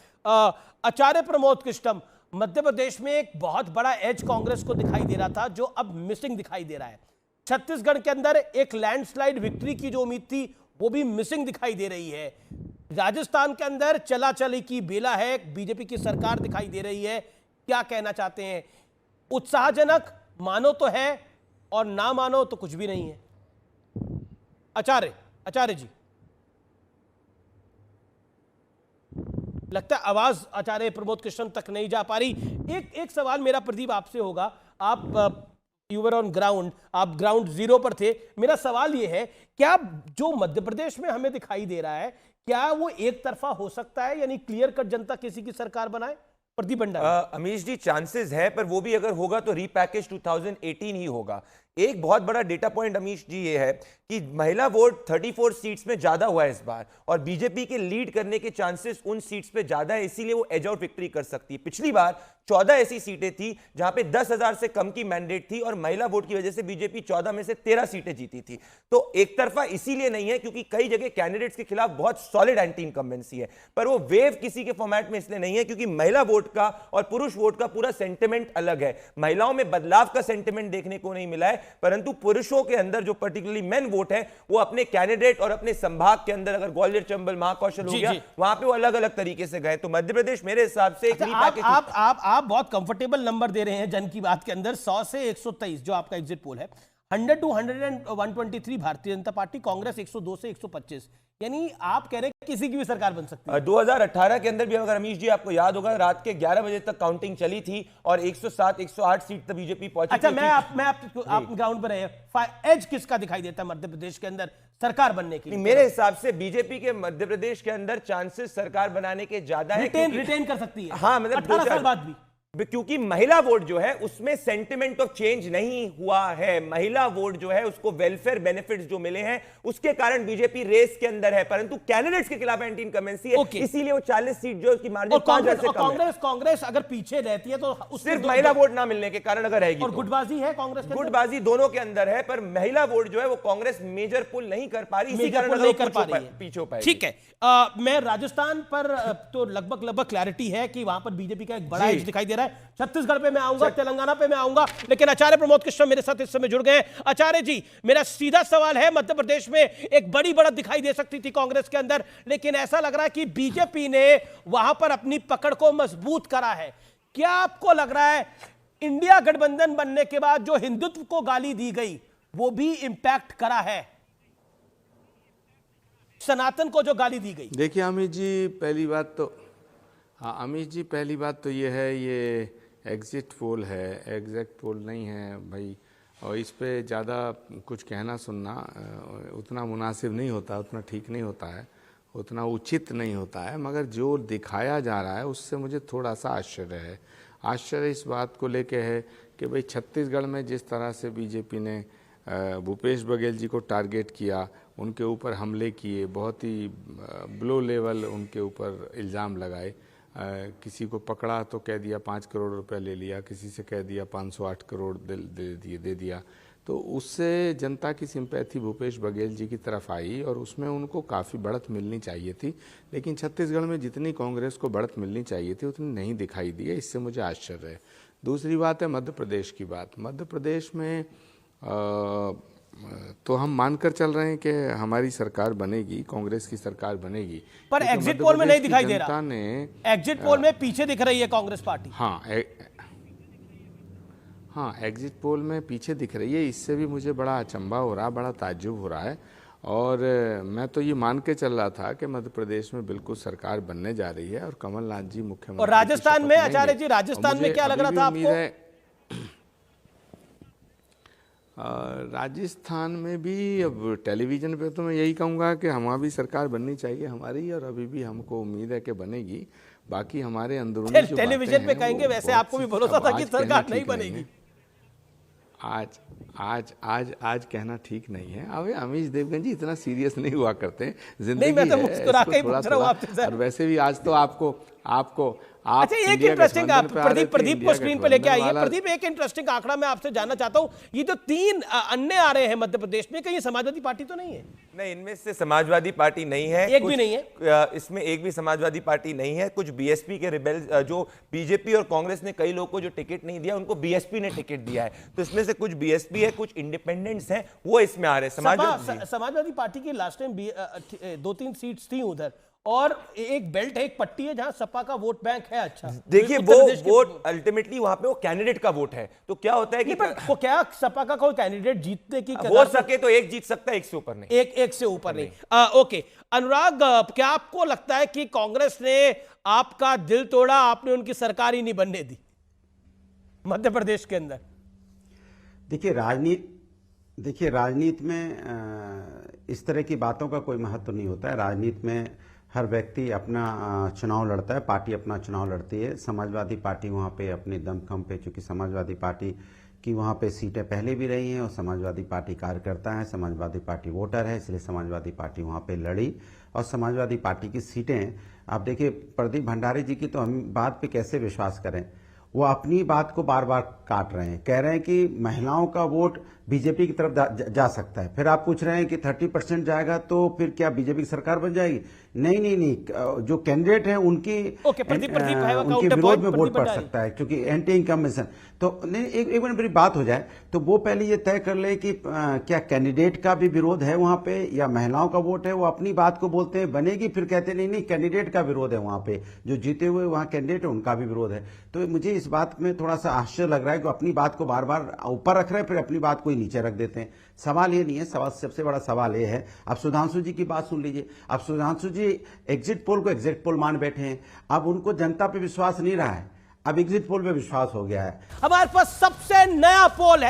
A: आचार्य प्रमोद कृष्णम, मध्य प्रदेश में एक बहुत बड़ा एज कांग्रेस को दिखाई दे रहा था जो अब मिसिंग दिखाई दे रहा है। छत्तीसगढ़ के अंदर एक लैंडस्लाइड विक्ट्री की जो उम्मीद थी वो भी मिसिंग दिखाई दे रही है। राजस्थान के अंदर चला चली की बेला है, बीजेपी की सरकार दिखाई दे रही है। क्या कहना चाहते हैं? उत्साहजनक मानो तो है और ना मानो तो कुछ भी नहीं है। आचार्य जी, लगता है आवाज आचार्य प्रमोद कृष्ण तक नहीं जा पा रही। एक सवाल मेरा प्रदीप आपसे होगा, आप यू वर ऑन ग्राउंड, आप ग्राउंड जीरो पर थे। मेरा सवाल यह है, क्या जो मध्य प्रदेश में हमें दिखाई दे रहा है क्या वो एक तरफा हो सकता है, यानी क्लियर कट जनता किसी की सरकार बनाए? प्रदीप भंडारी।
F: अमीश जी, चांसेस है, पर वो भी अगर होगा तो रीपैकेज 2018 ही होगा। एक बहुत बड़ा डेटा पॉइंट अमीश जी ये है कि महिला वोट 34 सीट्स में ज्यादा हुआ है इस बार, और बीजेपी के लीड करने के चांसेस उन सीट्स पे ज्यादा है, इसीलिए वो एज आउट विक्ट्री कर सकती है। पिछली बार 14 ऐसी सीटें थी जहां पे 10,000 से कम की मैंडेट थी और महिला वोट की वजह से बीजेपी 14 में से 13 सीटें जीती थी। तो एक तरफा इसीलिए नहीं है क्योंकि कई जगह कैंडिडेट्स के खिलाफ बहुत सॉलिड एंटी इनकम्बेंसी है, पर वो वेव किसी के फॉर्मेट में इसलिए नहीं है क्योंकि महिला वोट का और पुरुष वोट का पूरा सेंटिमेंट अलग है। महिलाओं में बदलाव का सेंटिमेंट देखने को नहीं मिला है, परंतु पुरुषों के अंदर जो पर्टिकुलरली मेन वोट है वो अपने कैंडिडेट और अपने संभाग के अंदर, अगर ग्वालियर, चंबल, महाकौशल हो गया, वहां पे वो अलग अलग तरीके से गए। तो मध्य प्रदेश मेरे हिसाब से
A: आप बहुत कंफर्टेबल नंबर दे रहे हैं जन की बात के अंदर, 100 से 123 जो आपका एग्जिट पोल है। 100 to 123 भारतीय जनता पार्टी, कांग्रेस 102 से 125, यानी आप कह रहे हैं किसी की भी सरकार बन सकती है।
F: 2018 के अंदर भी अगर अमीश जी आपको याद होगा रात के 11 बजे तक काउंटिंग चली थी और 107 108 सीट तक बीजेपी पहुंची।
A: अच्छा, आप ग्राउंड पर रहे, एज किसका दिखाई देता है मध्य प्रदेश के अंदर सरकार बनने के लिए?
F: मेरे हिसाब से बीजेपी के मध्य प्रदेश के अंदर चांसेस सरकार बनाने के ज्यादा है,
A: रिटेन कर सकती है।
F: हाँ, मतलब
A: 18 साल बाद भी,
F: क्योंकि महिला वोट जो है उसमें सेंटिमेंट ऑफ चेंज नहीं हुआ है। महिला वोट जो है उसको वेलफेयर बेनिफिट्स जो मिले हैं उसके कारण बीजेपी रेस के अंदर है, परंतु कैंडिडेट्स के खिलाफ एंटी इनकमेंसी है, इसीलिए वो 40 सीट जो उसकी मार्जिन 5,000 से कम है।
A: कांग्रेस अगर पीछे रहती है तो
F: सिर्फ महिला वोट ना मिलने के कारण अगर रहेगी,
A: और गुटबाजी है कांग्रेस,
F: गुटबाजी दोनों के अंदर है, पर महिला वोट जो है वो कांग्रेस मेजर पुल नहीं कर पा रही, इसी कारण
A: नहीं कर पा रही है,
F: पीछे हो पाएगी।
A: ठीक है, मैं राजस्थान पर तो लगभग क्लैरिटी है कि वहां पर बीजेपी का एक बड़ा एज दिखाई दे रहा है। छत्तीसगढ़ पे मैं आऊंगा, तेलंगाना पे मैं आऊंगा, लेकिन आचार्य प्रमोद कृष्ण मेरे साथ इस समय जुड़ गए हैं। आचार्य जी, मेरा सीधा सवाल है, मध्य प्रदेश में एक बड़ी बढ़त दिखाई दे सकती थी कांग्रेस के अंदर, लेकिन ऐसा लग रहा है कि बीजेपी ने वहां पर अपनी पकड़ को मजबूत करा है। क्या आपको लग रहा है इंडिया गठबंधन बनने के बाद जो हिंदुत्व को गाली दी गई वो भी इंपैक्ट करा है, सनातन को जो गाली दी गई?
I: देखिए अमित जी, पहली बात तो ये है, ये एग्जिट पोल है, एग्जैक्ट पोल नहीं है भाई, और इस पे ज़्यादा कुछ कहना सुनना उतना मुनासिब नहीं होता, उतना ठीक नहीं होता है, उतना उचित नहीं होता है। मगर जो दिखाया जा रहा है उससे मुझे थोड़ा सा आश्चर्य है। आश्चर्य इस बात को लेके है कि भाई छत्तीसगढ़ में जिस तरह से बीजेपी ने भूपेश बघेल जी को टारगेट किया, उनके ऊपर हमले किए, बहुत ही ब्लो लेवल उनके ऊपर इल्ज़ाम लगाए, किसी को पकड़ा तो कह दिया 5 करोड़ रुपए ले लिया, किसी से कह दिया 508 करोड़ दे दिया। तो उससे जनता की सिंपैथी भूपेश बघेल जी की तरफ आई और उसमें उनको काफ़ी बढ़त मिलनी चाहिए थी, लेकिन छत्तीसगढ़ में जितनी कांग्रेस को बढ़त मिलनी चाहिए थी उतनी नहीं दिखाई दी है। इससे मुझे आश्चर्य है। दूसरी बात है मध्य प्रदेश की बात। मध्य प्रदेश में तो हम मानकर चल रहे हैं कि हमारी सरकार बनेगी, कांग्रेस की सरकार बनेगी,
A: पर एग्जिट पोल में नहीं दिखाई दे रहा। एग्जिट पोल में पीछे दिख रही है कांग्रेस पार्टी।
I: हाँ, एग्जिट पोल में पीछे दिख रही है। इससे भी मुझे बड़ा अचंभा हो रहा है, बड़ा ताज्जुब हो रहा है। और मैं तो ये मान के चल रहा था कि मध्य प्रदेश में बिल्कुल सरकार बनने जा रही है और कमलनाथ जी मुख्यमंत्री।
A: और राजस्थान में आचार्य जी, राजस्थान में क्या लग रहा था आपको?
I: राजस्थान में भी अब टेलीविजन पे तो मैं यही कहूँगा कि हमारी भी सरकार बननी चाहिए हमारी, और अभी भी हमको उम्मीद है कि बनेगी। बाकी हमारे अंदरूनी जो
A: टेलीविजन पे कहेंगे, वैसे आपको भी भरोसा था कि सरकार नहीं बनेगी।
I: आज कहना ठीक नहीं है। अब अमीश देवगन जी इतना सीरियस नहीं हुआ करते, जिंदगी
A: नहीं, मैं तो
I: है,
A: मुस्कुरा के पूछ रहा हूं आपसे सर।
I: और वैसे भी आज तो आपको
A: अच्छा, एक इंटरेस्टिंग प्रदीप को स्क्रीन पे लेके आइए। प्रदीप, एक इंटरेस्टिंग आंकड़ा मैं आपसे जानना चाहता हूं। ये जो 3 अन्य आ रहे हैं मध्य प्रदेश में, कहीं समाजवादी पार्टी तो नहीं है?
F: नहीं, इनमें से समाजवादी पार्टी नहीं है,
A: एक भी नहीं है।
F: इसमें एक भी समाजवादी पार्टी नहीं है। कुछ बीएसपी के रिबेल, जो बीजेपी और कांग्रेस ने कई लोगों को जो टिकट नहीं दिया, उनको बीएसपी ने टिकट दिया है। तो इसमें से कुछ बीएसपी है, कुछ इंडिपेंडेंट्स हैं, वो इसमें आ रहे हैं।
A: समाजवादी पार्टी की लास्ट टाइम 2-3 सीट्स थी उधर, और एक बेल्ट है, एक पट्टी है जहां सपा का वोट बैंक है। अच्छा,
F: देखिए, वो वोट अल्टीमेटली वहां पे वो कैंडिडेट का वोट है। तो क्या होता है कि
A: वो क्या सपा का कोई कैंडिडेट जीतने की
F: हो सके तो एक जीत सकता है, एक से ऊपर नहीं।
A: एक से ऊपर नहीं। ओके अनुराग, क्या आपको लगता है कि कांग्रेस ने आपका दिल तोड़ा, आपने उनकी सरकार ही नहीं बनने दी मध्य प्रदेश के अंदर?
J: देखिए, राजनीति में इस तरह की बातों का कोई महत्व नहीं होता है। राजनीति में हर व्यक्ति अपना चुनाव लड़ता है, पार्टी अपना चुनाव लड़ती है। समाजवादी पार्टी वहाँ पे अपने दमखम पे, चूंकि समाजवादी पार्टी की वहाँ पे सीटें पहले भी रही हैं और समाजवादी पार्टी कार्यकर्ता है, समाजवादी पार्टी वोटर है, इसलिए समाजवादी पार्टी वहाँ पे लड़ी। और समाजवादी पार्टी की सीटें, आप देखिए प्रदीप भंडारी जी की तो हम बात पे कैसे विश्वास करें। वो अपनी बात को बार बार काट रहे हैं, कह रहे हैं कि महिलाओं का वोट बीजेपी की तरफ जा सकता है। फिर आप पूछ रहे हैं कि 30% जाएगा तो फिर क्या बीजेपी की सरकार बन जाएगी? नहीं, जो कैंडिडेट हैं उनकी विरोध में वोट पड़ सकता है, क्योंकि एंटी इनकम्बेंसन। तो एक मिनट मेरी बात हो जाए तो वो पहले ये तय कर ले कि क्या कैंडिडेट का भी विरोध है वहां पे या महिलाओं का वोट है। वो अपनी बात को बोलते हैं बनेगी, फिर कहते नहीं कैंडिडेट का विरोध है वहां पे, जो जीते हुए वहां कैंडिडेट है उनका भी विरोध है। तो मुझे इस बात में थोड़ा सा आश्चर्य लग रहा है कि अपनी बात को बार बार ऊपर रख रहे हैं, फिर अपनी बात को नीचे रख देते हैं। सवाल ये नहीं है, सबसे बड़ा सवाल ये है, अब सुधांशु जी की बात सुन लीजिए। अब सुधांशु जी एग्जिट पोल को एग्जिट पोल मान बैठे हैं, अब उनको जनता पे विश्वास नहीं रहा है, अब एग्जिट पोल पे विश्वास हो गया है।
A: हमारे पास सबसे नया पोल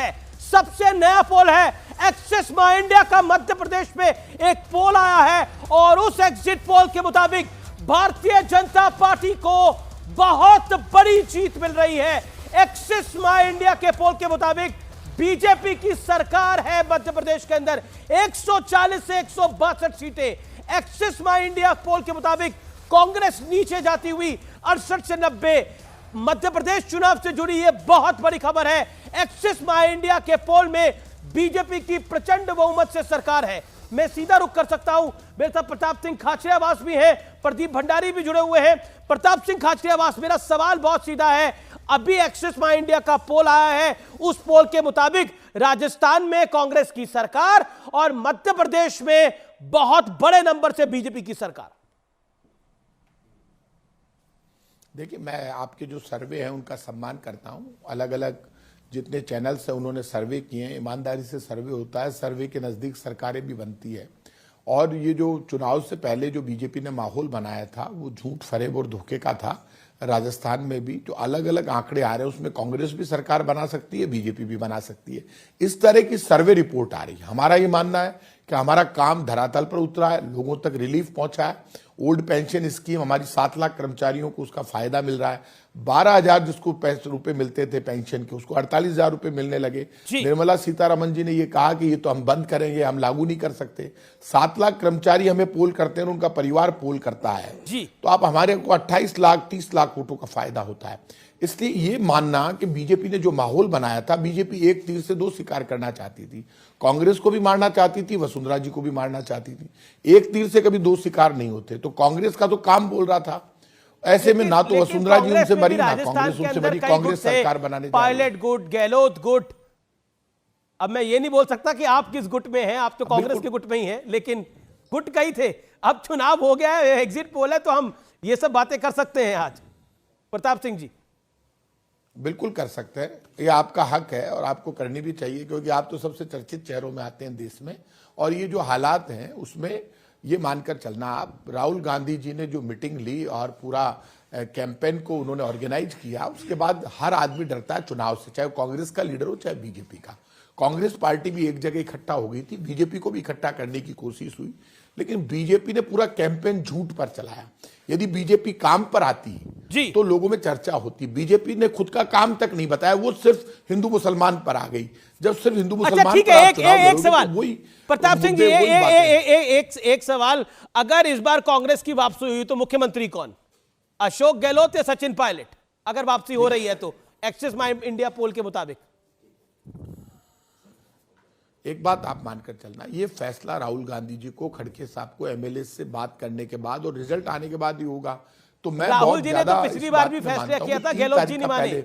A: है, एक्सिस माई इंडिया का मध्य प्रदेश में एक पोल आया है, और उस एग्जिट पोल के मुताबिक भारतीय जनता पार्टी को बहुत बड़ी जीत मिल रही है। एक्सिस माई इंडिया के पोल के मुताबिक बीजेपी की सरकार है मध्य प्रदेश के अंदर, 140 से 162 सीटें। एक्सिस माई इंडिया पोल के मुताबिक कांग्रेस नीचे जाती हुई 68 से 90। मध्य प्रदेश चुनाव से जुड़ी यह बहुत बड़ी खबर है। एक्सिस माई इंडिया के पोल में बीजेपी की प्रचंड बहुमत से सरकार है। मैं सीधा रुख कर सकता हूं, मेरे साथ प्रताप सिंह खाचरियावास भी हैं, प्रदीप भंडारी भी जुड़े हुए हैं। प्रताप सिंह खाचरियावास, मेरा सवाल बहुत सीधा है। अभी एक्सिस माई इंडिया का पोल आया है, उस पोल के मुताबिक राजस्थान में कांग्रेस की सरकार और मध्य प्रदेश में बहुत बड़े नंबर से बीजेपी की सरकार।
D: देखिए, मैं आपके जो सर्वे हैं उनका सम्मान करता हूं। अलग अलग जितने चैनल्स हैं उन्होंने सर्वे किए हैं, ईमानदारी से सर्वे होता है, सर्वे के नज़दीक सरकारें भी बनती है। और ये जो चुनाव से पहले जो बीजेपी ने माहौल बनाया था वो झूठ, फरेब और धोखे का था। राजस्थान में भी जो अलग अलग आंकड़े आ रहे हैं उसमें कांग्रेस भी सरकार बना सकती है, बीजेपी भी बना सकती है, इस तरह की सर्वे रिपोर्ट आ रही है। हमारा ये मानना है कि हमारा काम धरातल पर उतरा है, लोगों तक रिलीफ पहुंचा है। ओल्ड पेंशन स्कीम, हमारी 7 लाख कर्मचारियों को उसका फायदा मिल रहा है। 12,000 जिसको रुपए मिलते थे पेंशन के, उसको 48,000 रुपए मिलने लगे। निर्मला सीतारमण जी ने ये कहा कि ये तो हम बंद करेंगे, हम लागू नहीं कर सकते। 7 लाख कर्मचारी हमें पोल करते हैं, उनका परिवार पोल करता है, तो आप हमारे को 28 लाख 30 लाख वोटों का फायदा होता है।
K: इसलिए ये मानना कि बीजेपी ने जो माहौल बनाया था, बीजेपी एक तीर से दो शिकार करना चाहती थी। कांग्रेस को भी मारना चाहती थी, वसुंधरा जी को भी मारना चाहती थी। एक तीर से कभी दो शिकार नहीं होते। तो कांग्रेस का तो काम बोल रहा था, ऐसे में ना तो वसुंधरा जी उनसे बरी, ना कांग्रेस उनसे बरी। कांग्रेस सरकार बनाने
A: पायलट गुट, गहलोत गुट। अब मैं ये नहीं बोल सकता कि आप किस गुट में हैं, आप तो कांग्रेस के गुट में ही हैं, लेकिन गुट कई थे। अब चुनाव हो गया है, एग्जिट पोल है, तो हम ये सब बातें कर सकते हैं आज। प्रताप सिंह जी
K: बिल्कुल कर सकते हैं, ये आपका हक है और आपको करनी भी चाहिए, क्योंकि आप तो सबसे चर्चित चेहरों में आते हैं देश में। और ये जो हालात हैं उसमें ये मानकर चलना, आप राहुल गांधी जी ने जो मीटिंग ली और पूरा कैंपेन को उन्होंने ऑर्गेनाइज किया, उसके बाद हर आदमी डरता है चुनाव से, चाहे कांग्रेस का लीडर हो चाहे बीजेपी का। कांग्रेस पार्टी भी एक जगह इकट्ठा हो गई थी, बीजेपी को भी इकट्ठा करने की कोशिश हुई, लेकिन बीजेपी ने पूरा कैंपेन झूठ पर चलाया। यदि बीजेपी काम पर आती
A: जी
K: तो लोगों में चर्चा होती। बीजेपी ने खुद का काम तक नहीं बताया, वो सिर्फ हिंदू मुसलमान पर आ गई। जब सिर्फ हिंदू मुसलमान
A: ठीक
K: पर
A: है,
K: आप चुनाव
A: एक
K: लड़ोगे
A: सवाल
K: तो वही
A: प्रताप सिंह जी, एक सवाल, अगर इस बार कांग्रेस की वापसी हुई तो मुख्यमंत्री कौन? अशोक गहलोत या सचिन पायलट? अगर वापसी हो रही है तो एक्सिस माई इंडिया पोल के मुताबिक।
K: एक बात आप मानकर चलना, ये फैसला राहुल गांधी जी को, खड़गे साहब को एमएलए से बात करने के बाद और रिजल्ट आने के बाद ही होगा। तो मैं
A: राहुल जी ने तो पिछली बार भी फैसला किया था, गहलोत जी ने माने।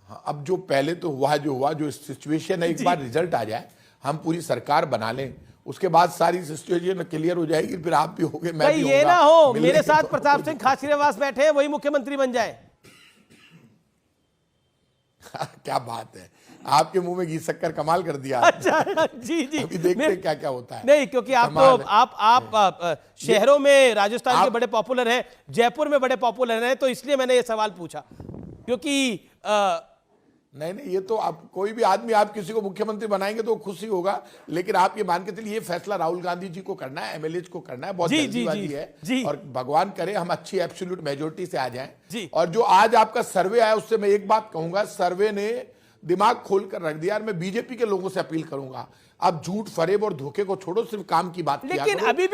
K: हाँ, अब जो पहले तो हुआ जो सिचुएशन है, एक बार रिजल्ट आ जाए, हम पूरी सरकार बना लें, उसके बाद सारी सिचुएशन क्लियर हो जाएगी, फिर आप भी होगे, मैं भी
A: ये ना हो मेरे साथ प्रताप सिंह खाचरियावास बैठे हैं, वही मुख्यमंत्री बन जाए।
K: क्या बात है, आपके मुंह में घी शक्कर कमाल कर दिया।
A: अच्छा जी जी,
K: अभी देखते हैं क्या क्या होता है।
A: नहीं, क्योंकि आप शहरों में राजस्थान के बड़े पॉपुलर हैं, जयपुर में बड़े पॉपुलर हैं, तो इसलिए मैंने ये सवाल पूछा। क्योंकि
K: नहीं, ये तो आप कोई भी आदमी, आप किसी को मुख्यमंत्री बनाएंगे तो खुशी होगा, लेकिन आप ये मान के चलिए ये फैसला राहुल गांधी जी को करना है, एमएलए को करना है, बहुत जल्दीबाजी है। और भगवान करे हम अच्छी एब्सोल्यूट मेजोरिटी से आ जाएं। और जो आज आपका सर्वे आया उससे मैं एक बात कहूंगा, सर्वे ने दिमाग खोल कर रख दिया। मैं बीजेपी के लोगों से अपील करूंगा, अब झूठ फरेब और धोखे को छोड़ो, सिर्फ काम की बात किया
A: लेकिन
K: करो।
A: अभी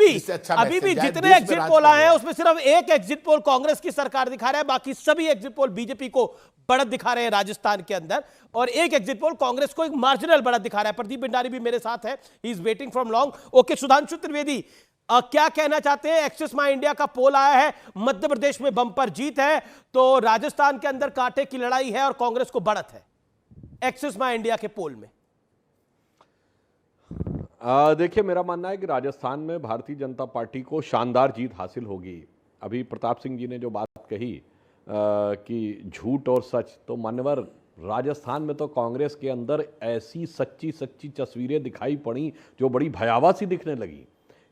A: भी जितने एग्जिट पोल आए हैं उसमें सिर्फ एक एग्जिट पोल कांग्रेस की सरकार दिखा रहा है, बाकी सभी एग्जिट पोल बीजेपी को बढ़त दिखा रहे हैं राजस्थान के अंदर, और एक एग्जिट पोल कांग्रेस को एक मार्जिनल बढ़त दिखा रहा है। प्रदीप भंडारी भी मेरे साथ है, he is waiting from long. Okay, Sudhanshu Trivedi क्या कहना चाहते हैं? एक्सिस माई इंडिया का पोल आया है, मध्य प्रदेश में बंपर जीत है, तो राजस्थान के अंदर कांटे की लड़ाई है और कांग्रेस को बढ़त है एक्सिस माई इंडिया के पोल में।
H: देखिए, मेरा मानना है कि राजस्थान में भारतीय जनता पार्टी को शानदार जीत हासिल होगी। अभी प्रताप सिंह जी ने जो बात कही कि झूठ और सच, तो मान्यवर राजस्थान में तो कांग्रेस के अंदर ऐसी सच्ची तस्वीरें दिखाई पड़ी जो बड़ी भयावह सी दिखने लगी।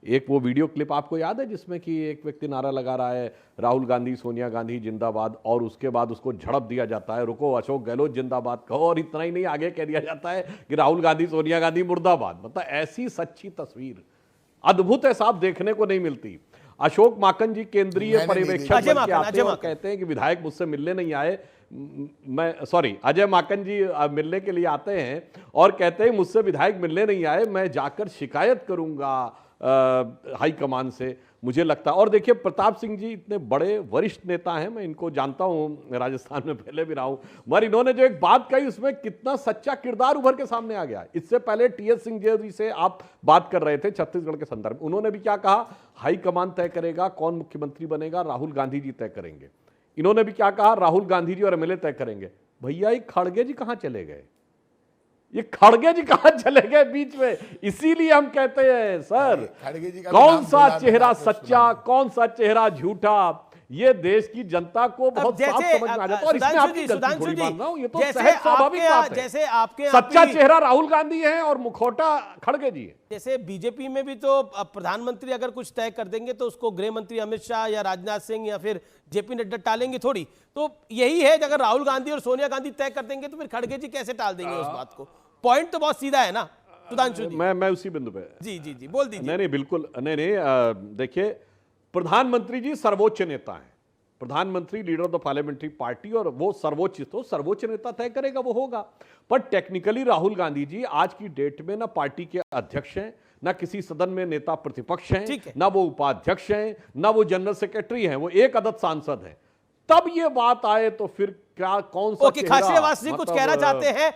H: एक वो वीडियो क्लिप आपको याद है जिसमें कि एक व्यक्ति नारा लगा रहा है राहुल गांधी सोनिया गांधी जिंदाबाद, और उसके बाद उसको झड़प दिया जाता है, रुको अशोक गहलोत जिंदाबाद कहो, और इतना ही नहीं आगे कह दिया जाता है कि राहुल गांधी सोनिया गांधी मुर्दाबाद। मतलब ऐसी सच्ची तस्वीर अद्भुत है साहब, देखने को नहीं मिलती। अशोक माकन जी केंद्रीय पर्यवेक्षक बन के आते हैं और कहते हैं कि विधायक मुझसे मिलने नहीं आए, अजय माकन जी मिलने के लिए आते हैं और कहते हैं मुझसे विधायक मिलने नहीं आए, मैं जाकर शिकायत करूंगा हाईकमान से, मुझे लगता है। और देखिए, प्रताप सिंह जी इतने बड़े वरिष्ठ नेता हैं, मैं इनको जानता हूं, राजस्थान में पहले भी रहा हूं, मगर इन्होंने जो एक बात कही उसमें कितना सच्चा किरदार उभर के सामने आ गया। इससे पहले टीएस सिंह जी से आप बात कर रहे थे छत्तीसगढ़ के संदर्भ में, उन्होंने भी क्या कहा, हाईकमान तय करेगा कौन मुख्यमंत्री बनेगा, राहुल गांधी जी तय करेंगे। इन्होंने भी क्या कहा, राहुल गांधी जी और एमएलए तय करेंगे। भैया ये खड़गे जी कहां चले गए, ये खड़गे जी कहां चले गए बीच में? इसीलिए हम कहते हैं सर, कौन सा चेहरा सच्चा, कौन सा चेहरा झूठा, ये देश की जनता को बहुत साफ समझ में आ जाता है। और इसमें आपकी गलती थोड़ी मान रहा हूं, ये तो सहज स्वाभाविक बात है।
A: जैसे आपके
H: सच्चा चेहरा राहुल गांधी है और मुखौटा खड़गे जी है।
A: जैसे बीजेपी में भी तो प्रधानमंत्री अगर कुछ तय कर देंगे तो उसको गृह मंत्री अमित शाह या राजनाथ सिंह या फिर जेपी नड्डा टालेंगे थोड़ी। तो यही है, अगर राहुल गांधी और सोनिया गांधी तय कर देंगे तो फिर खड़गे जी कैसे टाल देंगे उस बात को? पॉइंट तो बहुत सीधा है ना सुधांशु जी।
H: मैं उसी बिंदु पे
A: जी बोल दीजिए।
H: नहीं बिल्कुल नहीं, देखिए प्रधानमंत्री जी सर्वोच्च नेता हैं, प्रधानमंत्री leader of the parliamentary party, और वो सर्वोच्च नेता तय करेगा, वो होगा। पर टेक्निकली राहुल गांधी जी आज की डेट में ना पार्टी के अध्यक्ष हैं, ना किसी सदन में नेता प्रतिपक्ष हैं, ना वो उपाध्यक्ष हैं, ना वो जनरल सेक्रेटरी हैं, वो एक अदद सांसद हैं। तब ये बात आए तो फिर क्या, कौन सा
A: खाचरियावास जी कुछ कहना चाहते हैं,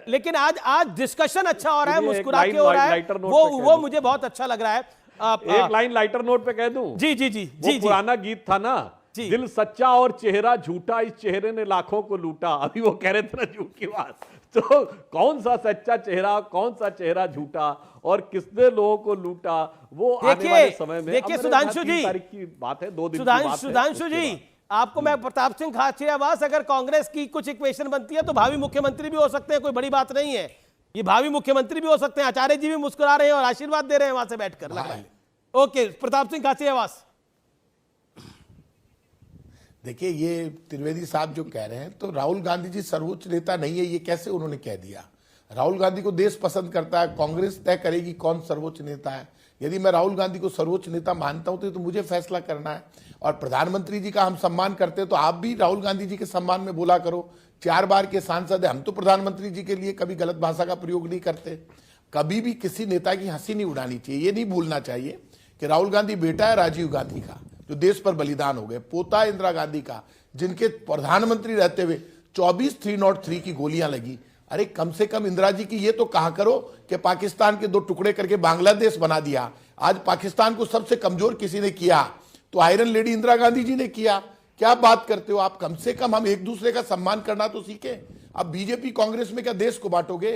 A: लेकिन आज डिस्कशन अच्छा हो रहा है, मुस्कुरा के हो रहा है, वो मुझे बहुत अच्छा लग रहा है।
H: एक लाइन लाइटर नोट पे कह दूं?
A: जी
H: पुराना गीत था ना, दिल सच्चा और चेहरा झूठा, इस चेहरे ने लाखों को लूटा। अभी वो कह रहे थे ना झूठ की बात, तो कौन सा सच्चा चेहरा, कौन सा चेहरा झूठा, और किसने लोगों को लूटा, वो आने वाले समय में।
A: देखिए सुधांशु जी,
H: तारीख की बात है, 2 दिन की बात है।
A: सुधांशु जी, आपको मैं प्रताप सिंह खाचरियावास, अगर कांग्रेस की कुछ इक्वेशन बनती है तो भावी मुख्यमंत्री भी हो सकते हैं, कोई बड़ी बात नहीं है, ये भावी मुख्यमंत्री भी हो सकते हैं। आचार्य जी भी मुस्कुरा रहे हैं और आशीर्वाद दे रहे हैं वहां से बैठकर। ओके, प्रताप सिंह खाचरियावास।
K: देखिए, ये त्रिवेदी साहब जो कह रहे हैं, तो राहुल गांधी जी सर्वोच्च नेता नहीं है, ये कैसे उन्होंने कह दिया? राहुल गांधी को देश पसंद करता है, कांग्रेस तय करेगी कौन सर्वोच्च नेता है। यदि मैं राहुल गांधी को सर्वोच्च नेता मानता हूं तो मुझे फैसला करना है। और प्रधानमंत्री जी का हम सम्मान करते हैं, तो आप भी राहुल गांधी जी के सम्मान में बोला करो। 4 बार के सांसद है, हम तो प्रधानमंत्री जी के लिए कभी गलत भाषा का प्रयोग नहीं करते। कभी भी किसी नेता की हंसी नहीं उड़ानी चाहिए। ये नहीं भूलना चाहिए कि राहुल गांधी बेटा है राजीव गांधी का, जो देश पर बलिदान हो गए, पोता इंदिरा गांधी का, जिनके प्रधानमंत्री रहते हुए 24 303 की गोलियां लगी। अरे कम से कम इंदिरा जी की ये तो कहा करो कि पाकिस्तान के 2 टुकड़े करके बांग्लादेश बना दिया। आज पाकिस्तान को सबसे कमजोर किसी ने किया तो आयरन लेडी इंदिरा गांधी जी ने किया। क्या बात करते हो आप? कम से कम हम एक दूसरे का सम्मान करना तो सीखें। अब बीजेपी कांग्रेस में क्या देश को बांटोगे?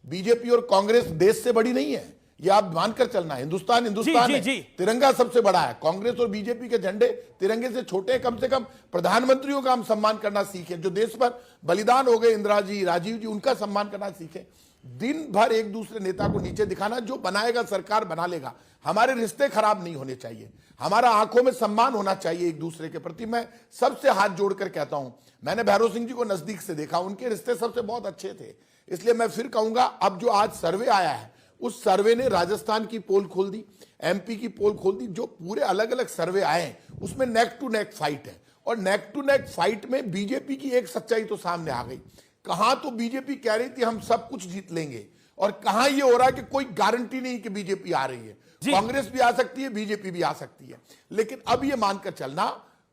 K: बीजेपी और कांग्रेस देश से बड़ी नहीं है, ये आप मानकर चलना। हिंदुस्तान है, तिरंगा सबसे बड़ा है। कांग्रेस और बीजेपी के झंडे तिरंगे से छोटे हैं। कम से कम प्रधानमंत्रियों का हम सम्मान करना सीखें, जो देश पर बलिदान हो गए, इंदिरा जी, राजीव जी, उनका सम्मान करना सीखें। दिन भर एक दूसरे नेता को नीचे दिखाना, जो बनाएगा सरकार बना लेगा। हमारे रिश्ते खराब नहीं होने चाहिए, हमारा आंखों में सम्मान होना चाहिए एक दूसरे के प्रति। मैं सबसे हाथ जोड़कर कहता हूं, मैंने भैरव सिंह जी को नजदीक से देखा, उनके रिश्ते सबसे बहुत अच्छे थे। इसलिए मैं फिर कहूंगा, अब जो आज सर्वे आया है, उस सर्वे ने राजस्थान की पोल खोल दी, एमपी की पोल खोल दी। जो पूरे अलग अलग सर्वे आए उसमें नेक टू नेक फाइट है, और नेक टू नेक फाइट में बीजेपी की एक सच्चाई तो सामने आ गई। कहां तो बीजेपी कह रही थी हम सब कुछ जीत लेंगे, और कहां ये हो रहा है कि कोई गारंटी नहीं कि बीजेपी आ रही है। कांग्रेस भी आ सकती है, बीजेपी भी आ सकती है, लेकिन अब ये मानकर चलना,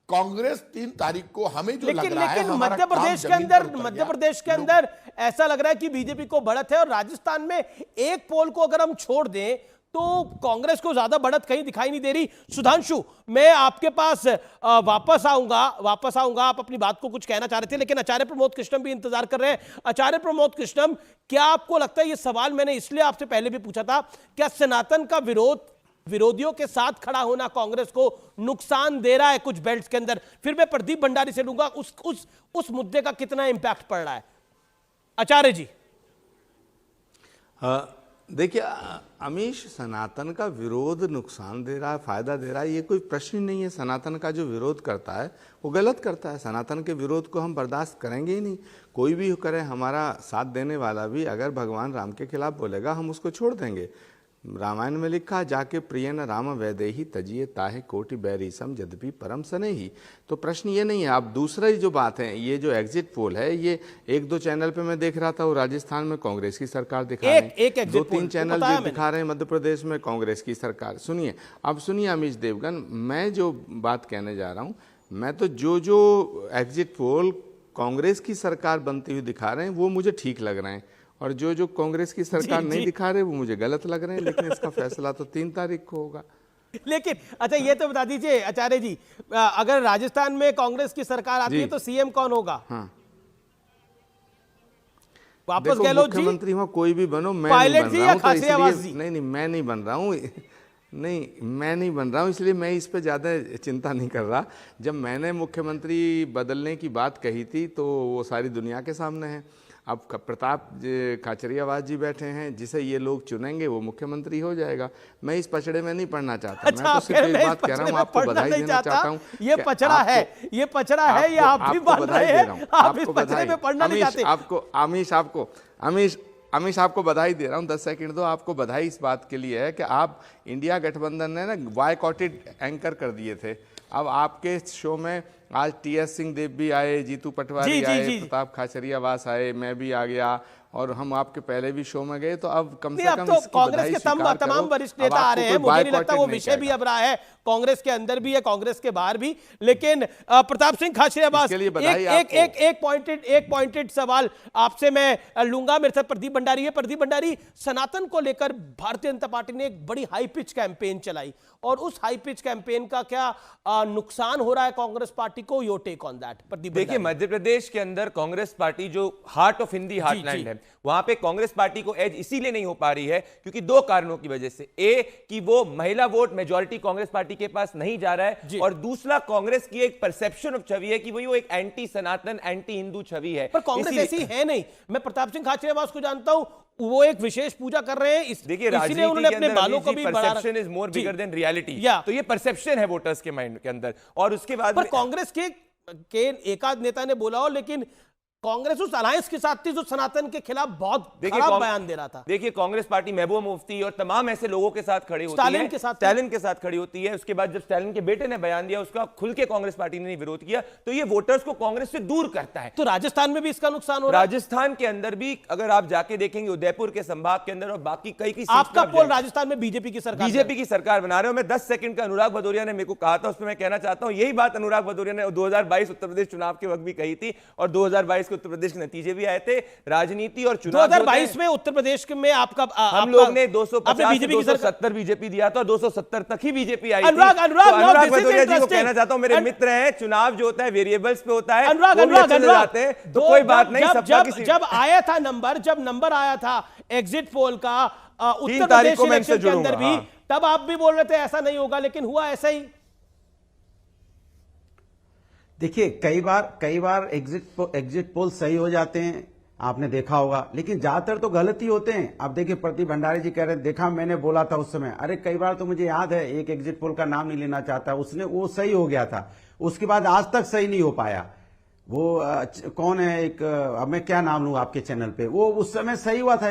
K: कांग्रेस 3 तारीख को हमें जो लग रहा है,
A: मध्य प्रदेश के अंदर ऐसा लग रहा है कि बीजेपी को बढ़त है, और राजस्थान में एक पोल को अगर हम छोड़ दें तो कांग्रेस को ज्यादा बढ़त कहीं दिखाई नहीं दे रही। सुधांशु, मैं आपके पास वापस आऊंगा। आप अपनी बात को कुछ कहना चाह रहे थे, लेकिन आचार्य प्रमोद कृष्णम भी इंतजार कर रहे हैं। आचार्य प्रमोद कृष्णम, क्या आपको लगता है, ये सवाल मैंने इसलिए आपसे पहले भी पूछा था, क्या सनातन का विरोधियों के साथ खड़ा होना कांग्रेस को नुकसान दे रहा है कुछ बेल्ट्स के अंदर? फिर मैं प्रदीप भंडारी से लूंगा, उस मुद्दे का कितना इंपैक्ट पड़ रहा है? आचार्य जी।
I: देखिए अमीश, सनातन का विरोध नुकसान दे रहा है, फायदा दे रहा है, ये कोई प्रश्न नहीं है। सनातन का जो विरोध करता है वो गलत करता है। सनातन के विरोध को हम बर्दाश्त करेंगे ही नहीं। कोई भी करे, हमारा साथ देने वाला भी अगर भगवान राम के खिलाफ बोलेगा, हम उसको छोड़ देंगे। रामायण में लिखा, जाके प्रिय न राम वैदेही तजिए ताहे कोटि बैरीसम यद्यपि परम सनेही। तो प्रश्न ये नहीं है। अब दूसरा जो बात है, ये जो एग्जिट पोल है, ये 1-2 चैनल पे मैं देख रहा था, वो राजस्थान में कांग्रेस की सरकार दिखा रहे हैं, 2-3 चैनल भी दिखा रहे हैं मध्य प्रदेश में कांग्रेस की सरकार। सुनिए, अब सुनिए अमीश देवगन, मैं जो बात कहने जा रहा हूँ, मैं तो जो एग्जिट पोल कांग्रेस की सरकार बनती हुई दिखा रहे हैं वो मुझे ठीक लग रहे हैं, और जो कांग्रेस की सरकार नहीं दिखा रहे वो मुझे गलत लग रहे हैं। लेकिन इसका फैसला तो 3 तारीख को होगा।
A: लेकिन अच्छा, ये तो बता दीजिए आचार्य जी, अगर राजस्थान में कांग्रेस की सरकार आती है तो सीएम कौन होगा?
I: हाँ,
A: वापस कह लो जी,
I: मुख्यमंत्री हो कोई भी बनो, मैं
A: पायलट जी या खाचरियावास जी?
I: नहीं, मैं नहीं बन रहा हूँ। मैं नहीं बन रहा हूँ, इसलिए मैं इस पे ज़्यादा चिंता नहीं कर रहा। जब मैंने मुख्यमंत्री बदलने की बात कही थी तो वो सारी दुनिया के सामने है। अब प्रताप खाचरियावास जी बैठे हैं, जिसे ये लोग चुनेंगे वो मुख्यमंत्री हो जाएगा। मैं इस पचड़े में नहीं पढ़ना चाहता।
A: अच्छा,
I: मैं तो सिर्फ एक बात कह रहा हूँ, आपको बधाई देना चाहता हूँ।
A: ये पचड़ा है, ये पचड़ा है, ये आप भी बधाई दे रहा हूँ। आप इस पचड़े में पढ़ना नहीं चाहते।
I: अमीश आपको बधाई दे रहा हूँ। 10 सेकंड दो। आपको बधाई इस बात के लिए है कि आप इंडिया गठबंधन ने ना बॉयकॉटेड एंकर कर दिए थे, अब आपके शो में आज टीएस सिंह देव भी आए, जीतू पटवारी आए, प्रताप खाचरियावास आए, मैं भी आ गया, और हम आपके पहले भी शो में गए, तो अब कम से कम
A: तो कांग्रेस के तमाम वरिष्ठ नेता आ रहे हैं, मुझे नहीं लगता वो विषय भी अब रहा है, कांग्रेस के अंदर भी है, कांग्रेस के बाहर भी। लेकिन प्रताप सिंह खाचरियावास, एक पॉइंटेड सवाल आपसे मैं लूंगा। मेरे साथ प्रदीप भंडारी है। प्रदीप भंडारी, सनातन को लेकर भारतीय जनता पार्टी ने एक बड़ी हाई पिच कैंपेन चलाई, और उस हाई पिच कैंपेन का क्या नुकसान हो रहा है कांग्रेस पार्टी को? Your take on that Pradeep.
F: देखिए, मध्य प्रदेश के अंदर कांग्रेस पार्टी जो हार्ट ऑफ हिंदी हार्टलैंड है, वहां पे कांग्रेस पार्टी को एज इसीलिए नहीं हो पा रही है क्योंकि दो कारणों की वजह से। ए, कि वो महिला वोट मेजॉरिटी कांग्रेस पार्टी के पास नहीं जा रहा है, और दूसरा कांग्रेस की एक परसेप्शन ऑफ छवि है कि वो एक एंटी सनातन, एंटी हिंदू छवि है।
A: पर कांग्रेस ऐसी है नहीं। मैं प्रताप सिंह खाचरियावास को जानता हूं, वो एक विशेष पूजा कर रहे हैं।
F: देखिए, राजनीति उन्होंने अपने बालों को भी perception is more bigger than reality, तो ये परसेप्शन है वोटर्स के माइंड के अंदर। और उसके बाद
A: कांग्रेस के एकाध नेता ने बोला हो, लेकिन कांग्रेस उस अलायंस के साथ थी जो सनातन के खिलाफ बहुत खराब बयान दे रहा था।
F: देखिए, कांग्रेस पार्टी महबूबा मुफ्ती और तमाम ऐसे लोगों के साथ खड़ी होती है, स्टालिन के साथ खड़ी होती है। उसके बाद जब स्टालिन के बेटे ने बयान दिया, उसका खुल के कांग्रेस पार्टी ने विरोध किया, तो ये वोटर्स को कांग्रेस से दूर करता है।
A: तो राजस्थान में भी इसका नुकसान हो रहा है।
F: राजस्थान के अंदर भी अगर आप जाके देखेंगे, उदयपुर के संभाग के अंदर और बाकी कई
A: आपका पोल राजस्थान में बीजेपी की
F: सरकार बना रहे हो। मैं 10 सेकंड का अनुराग भदौरिया ने मेरे को कहा था, उसमें मैं कहना चाहता हूं, यही बात अनुराग भदौरिया ने 2022 उत्तर प्रदेश चुनाव के वक्त भी कही थी, और 2022 के उत्तर प्रदेश के नतीजे भी आए थे। राजनीति और चुनाव
A: 2022 में उत्तर प्रदेश में आपका
F: हम लोग ने 270 बीजेपी दिया था, 270 तक ही बीजेपी आई थी।
A: अनुराग
F: भदौरिया जी को कहना चाहता हूं, मेरे मित्र हैं, चुनाव जो होता है वेरिएबल्स पे होता है,
A: तो
F: कोई बात नहीं।
A: जब आया था नंबर आया था एग्जिट पोल का उत्तर प्रदेश इलेक्शन के अंदर भी, तब आप भी बोल रहे थे ऐसा नहीं होगा, लेकिन हुआ ऐसा ही।
J: देखिए, कई बार एग्जिट पोल सही हो जाते हैं, आपने देखा होगा, लेकिन ज्यादातर तो गलत ही होते हैं। अब देखिए, प्रदीप भंडारी जी कह रहे हैं, देखा मैंने बोला था उस समय। अरे कई बार तो मुझे याद है, एक एग्जिट पोल का नाम नहीं लेना चाहता, वो सही हो गया था, उसके बाद आज तक सही नहीं हो पाया। वो कौन है, एक अब मैं क्या नाम लूं आपके चैनल पे, वो उस समय सही हुआ था,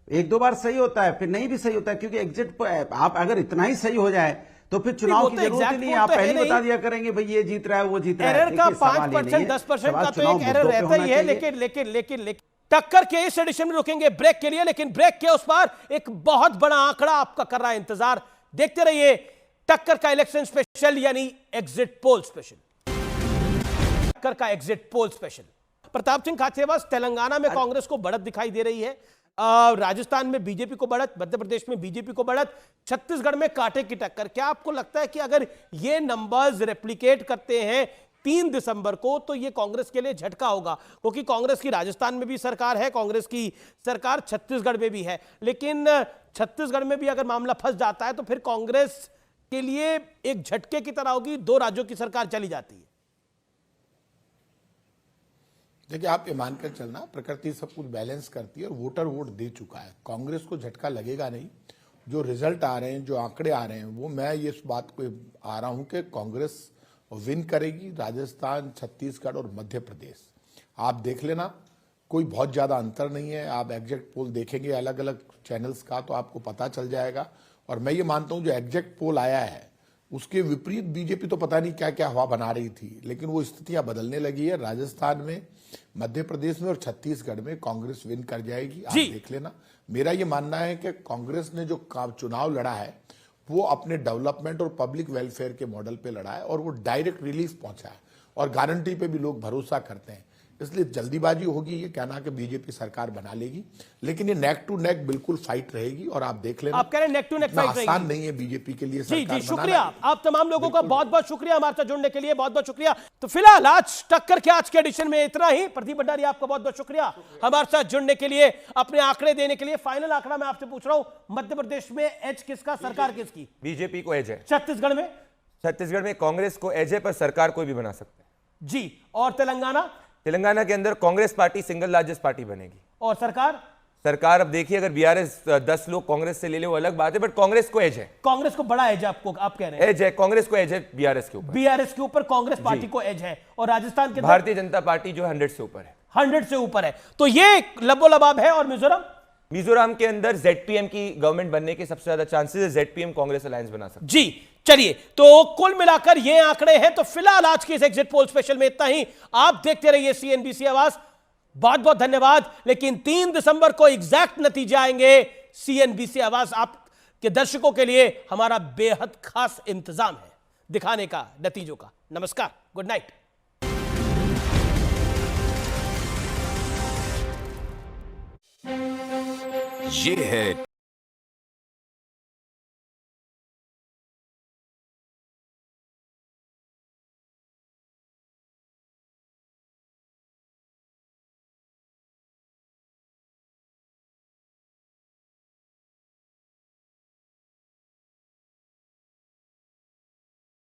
J: एक दो बार सही होता है, फिर नहीं भी सही होता है, क्योंकि एग्जिट आप अगर इतना ही सही हो जाए तो फिर चुनाव की जरूरत ही नहीं है। आप पहले बता दिया करेंगे भाई ये जीत रहा है, वो जीत रहा है।
A: एरर का 5% 10% का तो एक एरर रहता ही है, लेकिन टक्कर के इस एडिशन में रुकेंगे ब्रेक के लिए, लेकिन ब्रेक के उस पार एक बहुत बड़ा आंकड़ा आपका कर रहा है इंतजार। देखते रहिए टक्कर का इलेक्शन स्पेशल, यानी एग्जिट पोल स्पेशल। टक्कर का exit poll special. Pratap Singh Khachariyawas, Telangana में कांग्रेस को बढ़त दिखाई दे रही है, राजस्थान में बीजेपी को बढ़त, मध्य प्रदेश में बीजेपी को बढ़त, छत्तीसगढ़ में कांटे की टक्कर। क्या आपको लगता है कि अगर ये नंबर्स रेप्लिकेट करते हैं 3 दिसंबर को, तो ये कांग्रेस के लिए झटका होगा? क्योंकि कांग्रेस की राजस्थान में भी सरकार है, कांग्रेस की सरकार छत्तीसगढ़ में भी है, लेकिन छत्तीसगढ़ में भी अगर मामला फंस जाता है तो फिर कांग्रेस के लिए एक झटके की तरह होगी, 2 राज्यों की सरकार चली जाती है।
K: देखिए, आप ये मानकर चलना, प्रकृति सब कुछ बैलेंस करती है और वोटर वोट दे चुका है, कांग्रेस को झटका लगेगा नहीं। जो रिजल्ट आ रहे हैं, जो आंकड़े आ रहे हैं, वो मैं ये इस बात को आ रहा हूं कि कांग्रेस विन करेगी राजस्थान, छत्तीसगढ़ और मध्य प्रदेश। आप देख लेना, कोई बहुत ज्यादा अंतर नहीं है। आप एग्जैक्ट पोल देखेंगे अलग अलग चैनल्स का तो आपको पता चल जाएगा। और मैं ये मानता हूं जो एग्जैक्ट पोल आया है उसके विपरीत बीजेपी तो पता नहीं क्या क्या हवा बना रही थी, लेकिन वो स्थितियां बदलने लगी है। राजस्थान में, मध्य प्रदेश में और छत्तीसगढ़ में कांग्रेस विन कर जाएगी, आप देख लेना। मेरा ये मानना है कि कांग्रेस ने जो चुनाव लड़ा है वो अपने डेवलपमेंट और पब्लिक वेलफेयर के मॉडल पे लड़ा है, और वो डायरेक्ट रिलीफ पहुंचा है, और गारंटी पे भी लोग भरोसा करते हैं। इसलिए जल्दीबाजी होगी ये कहना कि बीजेपी सरकार बना लेगी, लेकिन ये नेक टू नेक बिल्कुल फाइट रहेगी। और आप देख लेना,
A: आप कह रहे हैं नेक टू नेक फाइट रहेगी।
K: आसान नहीं है बीजेपी के लिए सरकार
A: जी, शुक्रिया आप तमाम लोगों का, बहुत बहुत शुक्रिया हमारे साथ जुड़ने के लिए, बहुत बहुत शुक्रिया। तो फिलहाल आज टक्कर के आज के एडिशन में इतना ही। प्रदीप भंडारी, आपका बहुत बहुत शुक्रिया हमारे साथ जुड़ने के लिए, अपने आंकड़े देने के लिए। फाइनल आंकड़ा मैं आपसे पूछ रहा हूं, मध्य प्रदेश में एज किसका, सरकार किसकी?
F: बीजेपी को एज है।
A: छत्तीसगढ़ में
F: कांग्रेस को एज है, पर सरकार कोई भी बना सकता है
A: जी। और तेलंगाना
F: के अंदर Congress party single largest party बनेगी।
A: और सरकार
F: अब देखिए, अगर बीआरएस 10 लोग कांग्रेस से ले ले वो अलग बात है, बट कांग्रेस को एज है।
A: कांग्रेस को बड़ा एज है, आप कह रहे हैं?
F: एज है, कांग्रेस को एज है बीआरएस के ऊपर
A: कांग्रेस पार्टी को एज है। और राजस्थान के
F: भारतीय जनता पार्टी जो 100 से ऊपर है,
A: 100 से ऊपर है। तो ये लबोलबाब है। और मिजोरम
F: के अंदर जेडपीएम की गवर्नमेंट बनने के सबसे ज्यादा चांसेस है, जेडपीएम कांग्रेस अलायंस बना सकती है।
A: जी, चलिए, तो कुल मिलाकर ये आंकड़े हैं। तो फिलहाल आज के इस एग्जिट पोल स्पेशल में इतना ही। आप देखते रहिए CNBC आवाज। बहुत बहुत धन्यवाद। लेकिन 3 दिसंबर को एग्जैक्ट नतीजे आएंगे। CNBC आवाज आपके दर्शकों के लिए हमारा बेहद खास इंतजाम है दिखाने का नतीजों का। नमस्कार, गुड नाइट।
L: ये है